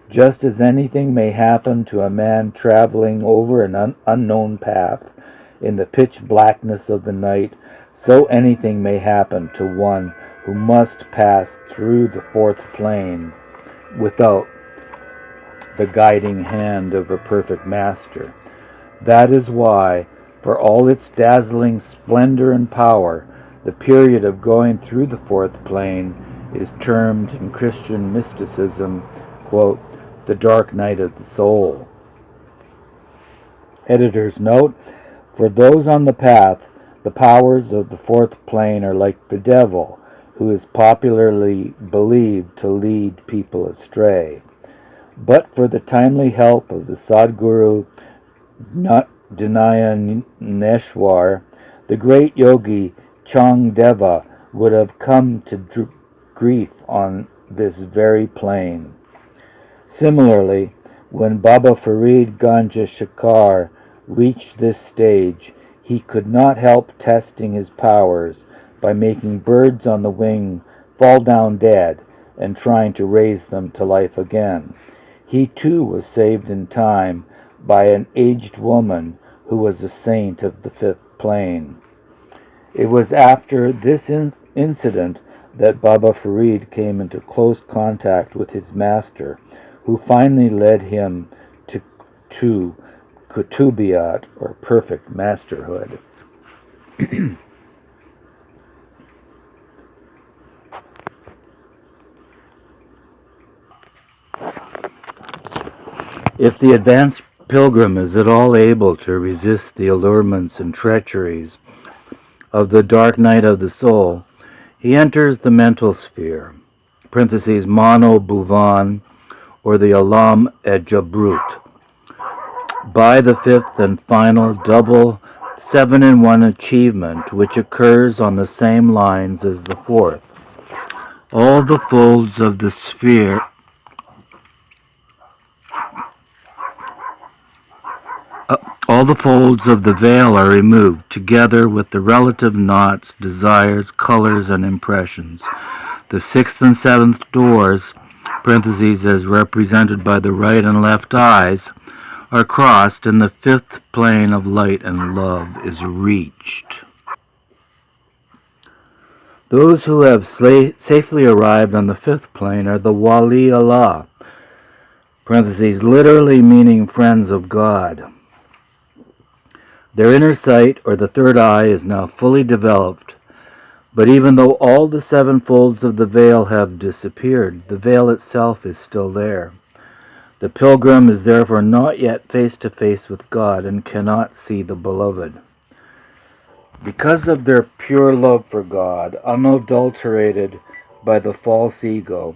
Just as anything may happen to a man traveling over an unknown path in the pitch blackness of the night, so anything may happen to one who must pass through the fourth plane without the guiding hand of a perfect master. That is why, for all its dazzling splendor and power, the period of going through the fourth plane is termed in Christian mysticism, quote, the dark night of the soul. Editor's note, for those on the path, the powers of the fourth plane are like the devil, who is popularly believed to lead people astray. But for the timely help of the Sadguru Dhyaneshwar, the great yogi Changdeva would have come to grief on this very plane. Similarly, when Baba Farid Ganja Shakar reached this stage, he could not help testing his powers by making birds on the wing fall down dead and trying to raise them to life again. He too was saved in time by an aged woman who was a saint of the fifth plane. It was after this incident that Baba Farid came into close contact with his master, who finally led him to Kutubiyat, or perfect masterhood. If the advanced pilgrim is at all able to resist the allurements and treacheries of the dark night of the soul, he enters the mental sphere, Mano Bhuvan, or the Alam et Jabrut, by the fifth and final double 7-in-1 achievement, which occurs on the same lines as the fourth. All the folds of the sphere All the folds of the veil are removed, together with the relative knots, desires, colors, and impressions. The sixth and seventh doors, as represented by the right and left eyes, are crossed, and the fifth plane of light and love is reached. Those who have safely arrived on the fifth plane are the Wali Allah, literally meaning friends of God. Their inner sight, or the third eye, is now fully developed, but even though all the 7 folds of the veil have disappeared, the veil itself is still there. The pilgrim is therefore not yet face to face with God and cannot see the beloved. Because of their pure love for God, unadulterated by the false ego,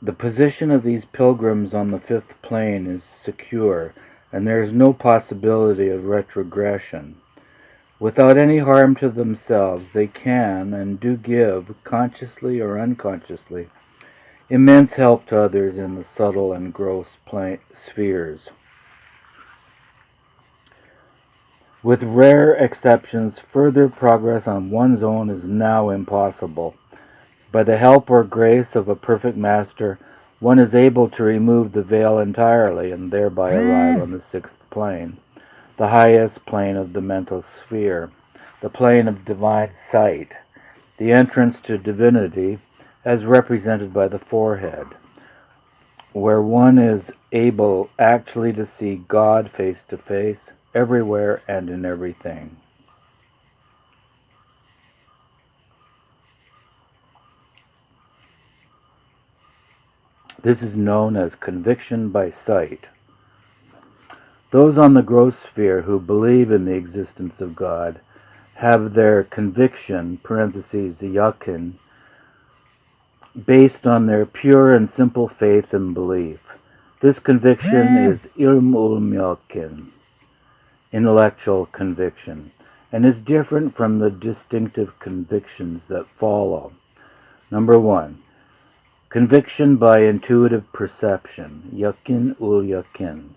the position of these pilgrims on the fifth plane is secure, and there is no possibility of retrogression. Without any harm to themselves, they can and do give, consciously or unconsciously, immense help to others in the subtle and gross spheres. With rare exceptions, further progress on one's own is now impossible. By the help or grace of a perfect master, one is able to remove the veil entirely and thereby arrive on the sixth plane, the highest plane of the mental sphere, the plane of divine sight, the entrance to divinity as represented by the forehead, where one is able actually to see God face to face, everywhere and in everything. This is known as conviction by sight. Those on the gross sphere who believe in the existence of God have their conviction, yakin, based on their pure and simple faith and belief. This conviction is ilm yakin, intellectual conviction, and is different from the distinctive convictions that follow. Number 1. Conviction by intuitive perception, yakin ul yakin.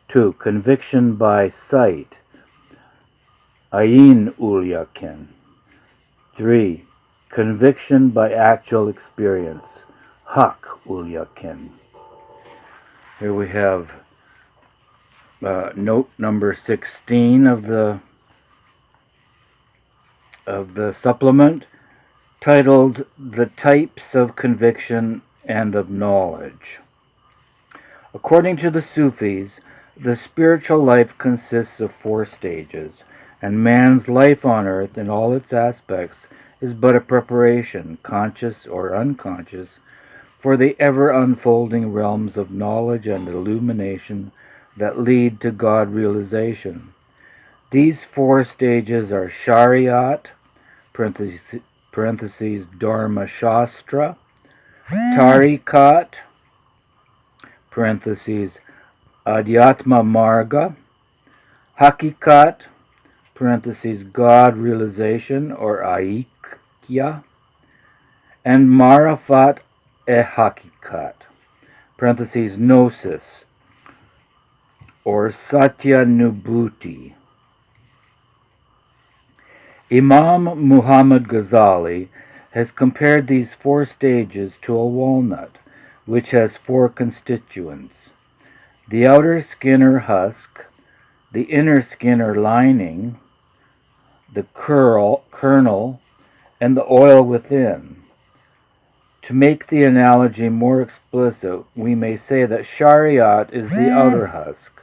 2. Conviction by sight, ayin ul yakin. 3. Conviction by actual experience, hak ul yakin. Here we have note number 16 of the supplement, titled The Types of Conviction and of Knowledge. According to the Sufis, the spiritual life consists of 4 stages, and man's life on earth in all its aspects is but a preparation, conscious or unconscious, for the ever-unfolding realms of knowledge and illumination that lead to God realization. These 4 stages are Shariat, Dharma Shastra, Tariqat, Adhyatma Marga, Hakikat, parentheses, God realization, or aikya, and marafat hakikat, parentheses, gnosis, or satyanubhuti. Imam Muhammad Ghazali has compared these four stages to a walnut, which has four constituents: the outer skin or husk, the inner skin or lining, the kernel, and the oil within. To make the analogy more explicit, we may say that Shariat is the outer husk,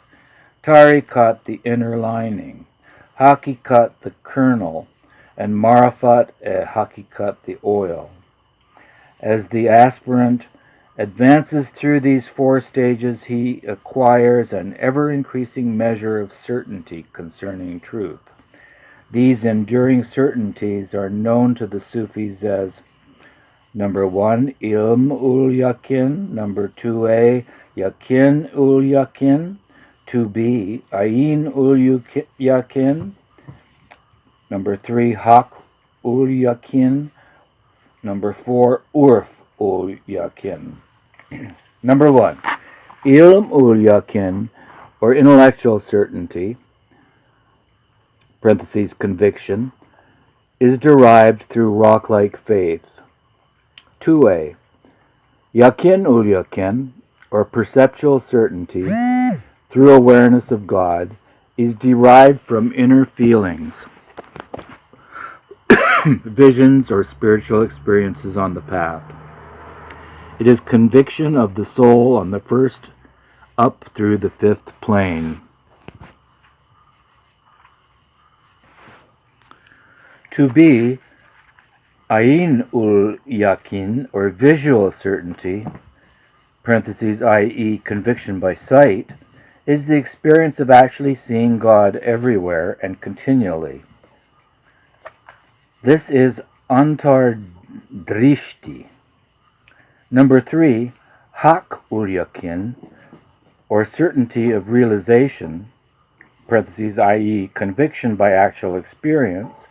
Tariqat the inner lining, Hakikat the kernel, and Marafat Hakikat the oil. As the aspirant advances through these four stages, he acquires an ever-increasing measure of certainty concerning truth. These enduring certainties are known to the Sufis as number 1, ilm ul yakin, number 2a, yakin ul yakin, 2b, ayin ul yakin, number 3, haq ul yakin, number 4, urf ul yakin. Number 1, ilm ul yakin, or intellectual certainty, parentheses, conviction, is derived through rock-like faith. 2a, yakin ul yakin, or perceptual certainty, through awareness of God, is derived from inner feelings, visions, or spiritual experiences on the path. It is conviction of the soul on the first up through the fifth plane. 2b, ayin ul yakin, or visual certainty, parentheses, i.e. conviction by sight, is the experience of actually seeing God everywhere and continually. This is antardrishti. Number 3, haq ul yakin, or certainty of realization, parentheses, i.e. conviction by actual experience,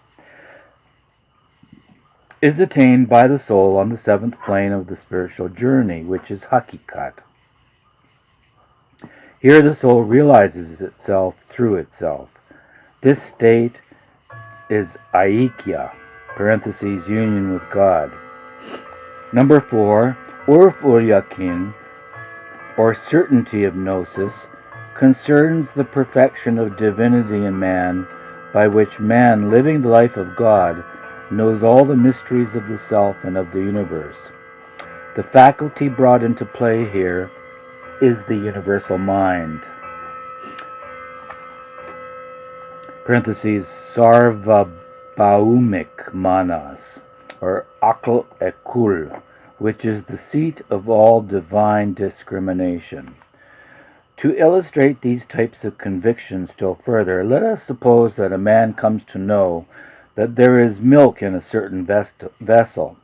is attained by the soul on the seventh plane of the spiritual journey, which is hakikat. Here the soul realizes itself through itself. This state is aikya, parentheses, union with God. Number 4, urf ul yakin, or certainty of gnosis, concerns the perfection of divinity in man, by which man, living the life of God, knows all the mysteries of the self and of the universe. The faculty brought into play here is the universal mind. Parentheses, sarvabhaumik manas, or akal ekul, which is the seat of all divine discrimination. To illustrate these types of conviction still further, let us suppose that a man comes to know that there is milk in a certain vessel.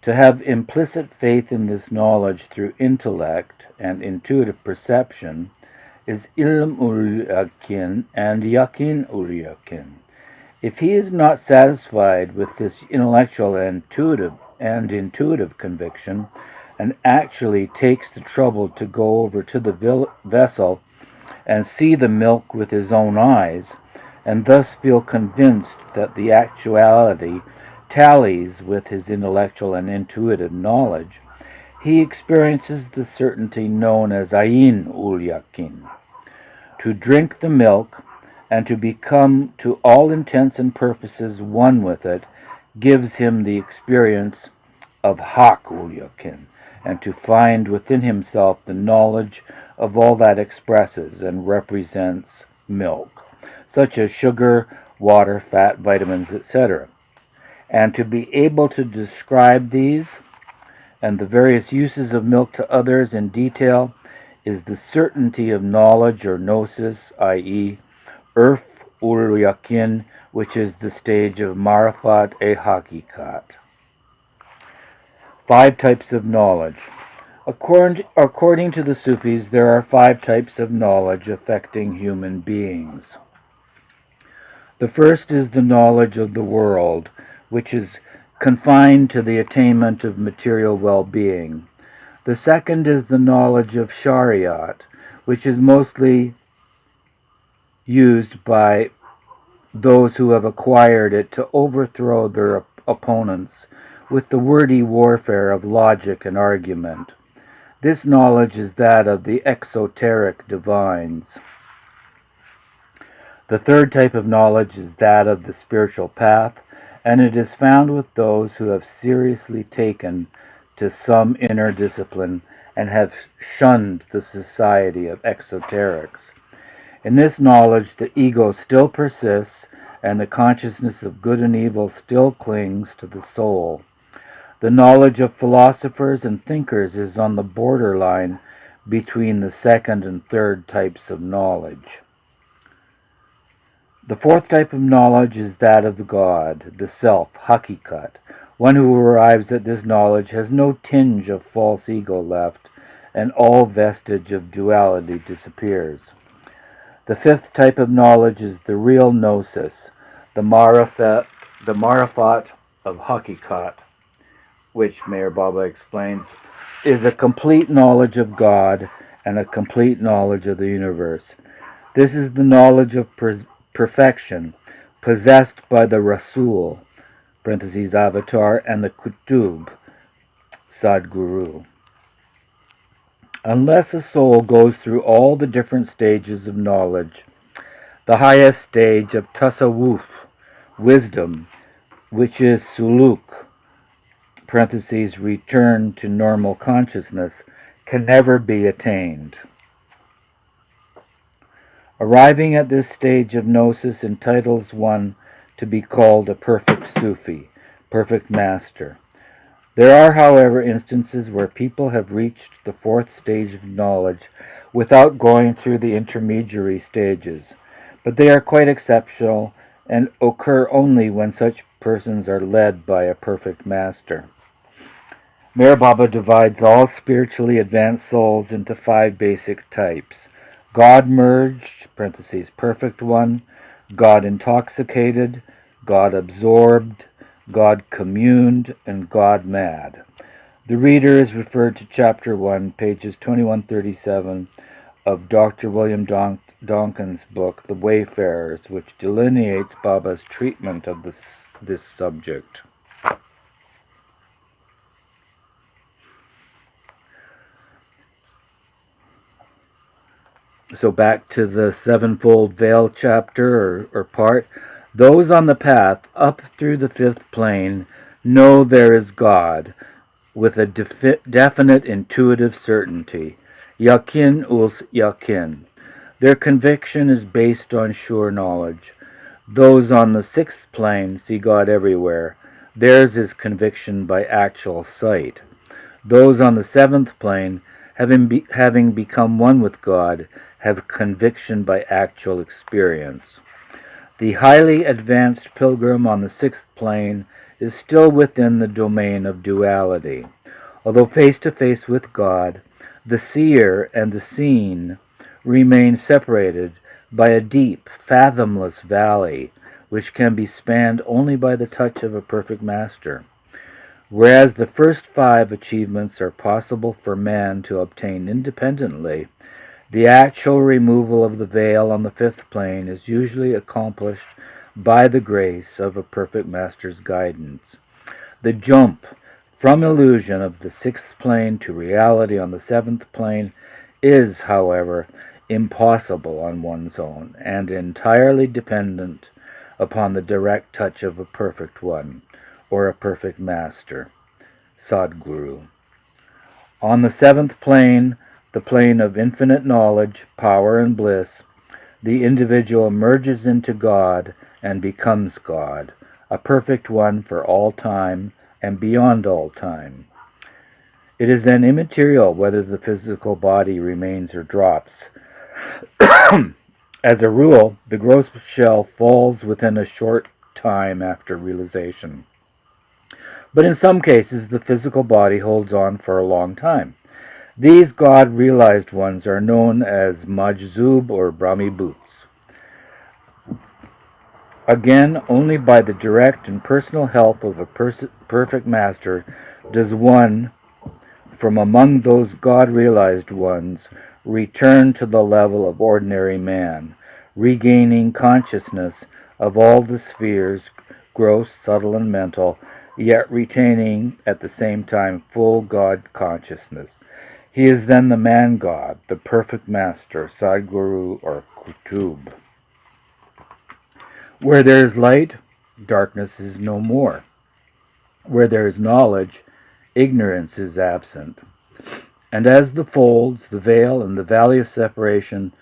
To have implicit faith in this knowledge through intellect and intuitive perception is ilm ul yakin and yakin ul yakin. If he is not satisfied with this intellectual and intuitive conviction, and actually takes the trouble to go over to the vessel and see the milk with his own eyes, and thus feel convinced that the actuality tallies with his intellectual and intuitive knowledge, he experiences the certainty known as ayin ul yakin. To drink the milk and to become to all intents and purposes one with it gives him the experience of haq ul yakin, and to find within himself the knowledge of all that expresses and represents milk, such as sugar, water, fat, vitamins, etc. And to be able to describe these and the various uses of milk to others in detail is the certainty of knowledge or gnosis, i.e. urf ul yakin, which is the stage of marafat hakikat. 5 types of knowledge. According to the Sufis, there are 5 types of knowledge affecting human beings. The first is the knowledge of the world, which is confined to the attainment of material well-being. The second is the knowledge of Shariat, which is mostly used by those who have acquired it to overthrow their opponents with the wordy warfare of logic and argument. This knowledge is that of the exoteric divines. The third type of knowledge is that of the spiritual path, and it is found with those who have seriously taken to some inner discipline and have shunned the society of exoterics. In this knowledge, the ego still persists, and the consciousness of good and evil still clings to the soul. The knowledge of philosophers and thinkers is on the borderline between the second and third types of knowledge. The fourth type of knowledge is that of the God, the self, hakikat. One who arrives at this knowledge has no tinge of false ego left, and all vestige of duality disappears. The fifth type of knowledge is the real gnosis, the marifat of hakikat, which Meher Baba explains, is a complete knowledge of God and a complete knowledge of the universe. This is the knowledge of perfection, possessed by the Rasul, parentheses avatar, and the Kutub, Sadguru. Unless a soul goes through all the different stages of knowledge, the highest stage of tasawwuf, wisdom, which is suluk, parentheses return to normal consciousness, can never be attained. Arriving at this stage of gnosis entitles one to be called a perfect Sufi, perfect master. There are, however, instances where people have reached the fourth stage of knowledge without going through the intermediary stages, but they are quite exceptional and occur only when such persons are led by a perfect master. Meher Baba divides all spiritually advanced souls into 5 basic types: God merged, parentheses perfect one, God intoxicated, God absorbed, God communed, and God mad. The reader is referred to Chapter 1, pages 2137 of Dr. William Donkin's book, The Wayfarers, which delineates Baba's treatment of this subject. So back to the sevenfold veil chapter or part. Those on the path up through the fifth plane know there is God with a definite intuitive certainty. Yakin uls yakin. Their conviction is based on sure knowledge. Those on the sixth plane see God everywhere. Theirs is conviction by actual sight. Those on the seventh plane, having become one with God, have conviction by actual experience. The highly advanced pilgrim on the sixth plane is still within the domain of duality. Although face to face with God, the seer and the seen remain separated by a deep, fathomless valley, which can be spanned only by the touch of a perfect master. Whereas the first 5 achievements are possible for man to obtain independently, the actual removal of the veil on the fifth plane is usually accomplished by the grace of a perfect master's guidance. The jump from illusion of the sixth plane to reality on the seventh plane is, however, impossible on one's own and entirely dependent upon the direct touch of a perfect one or a perfect master, Sadguru. On the seventh plane, the plane of infinite knowledge, power, and bliss, the individual merges into God and becomes God, a perfect one for all time and beyond all time. It is then immaterial whether the physical body remains or drops. As a rule, the gross shell falls within a short time after realization. But in some cases, the physical body holds on for a long time. These God-realized ones are known as Majzub or Brahmi Bhoots. Again, only by the direct and personal help of a perfect master does one, from among those God-realized ones, return to the level of ordinary man, regaining consciousness of all the spheres, gross, subtle, and mental, yet retaining at the same time full God consciousness. He is then the man-God, the perfect master, Sadguru or Kutub. Where there is light, darkness is no more. Where there is knowledge, ignorance is absent. And as the folds, the veil, and the valley of separation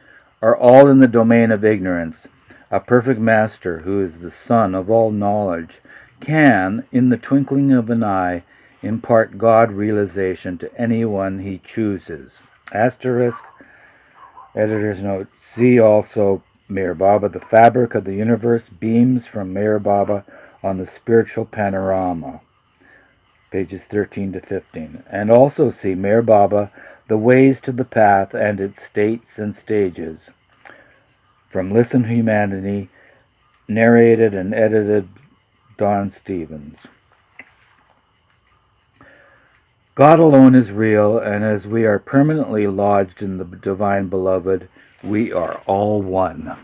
are all in the domain of ignorance, a perfect master, who is the sun of all knowledge, can, in the twinkling of an eye, impart God realization to anyone he chooses. Asterisk, editor's note, see also Meher Baba, The Fabric of the Universe, beams from Meher Baba on the Spiritual Panorama, pages 13 to 15. And also see Meher Baba, The Ways to the Path and Its States and Stages, from Listen Humanity, narrated and edited Don Stevens. God alone is real, and as we are permanently lodged in the Divine Beloved, we are all one.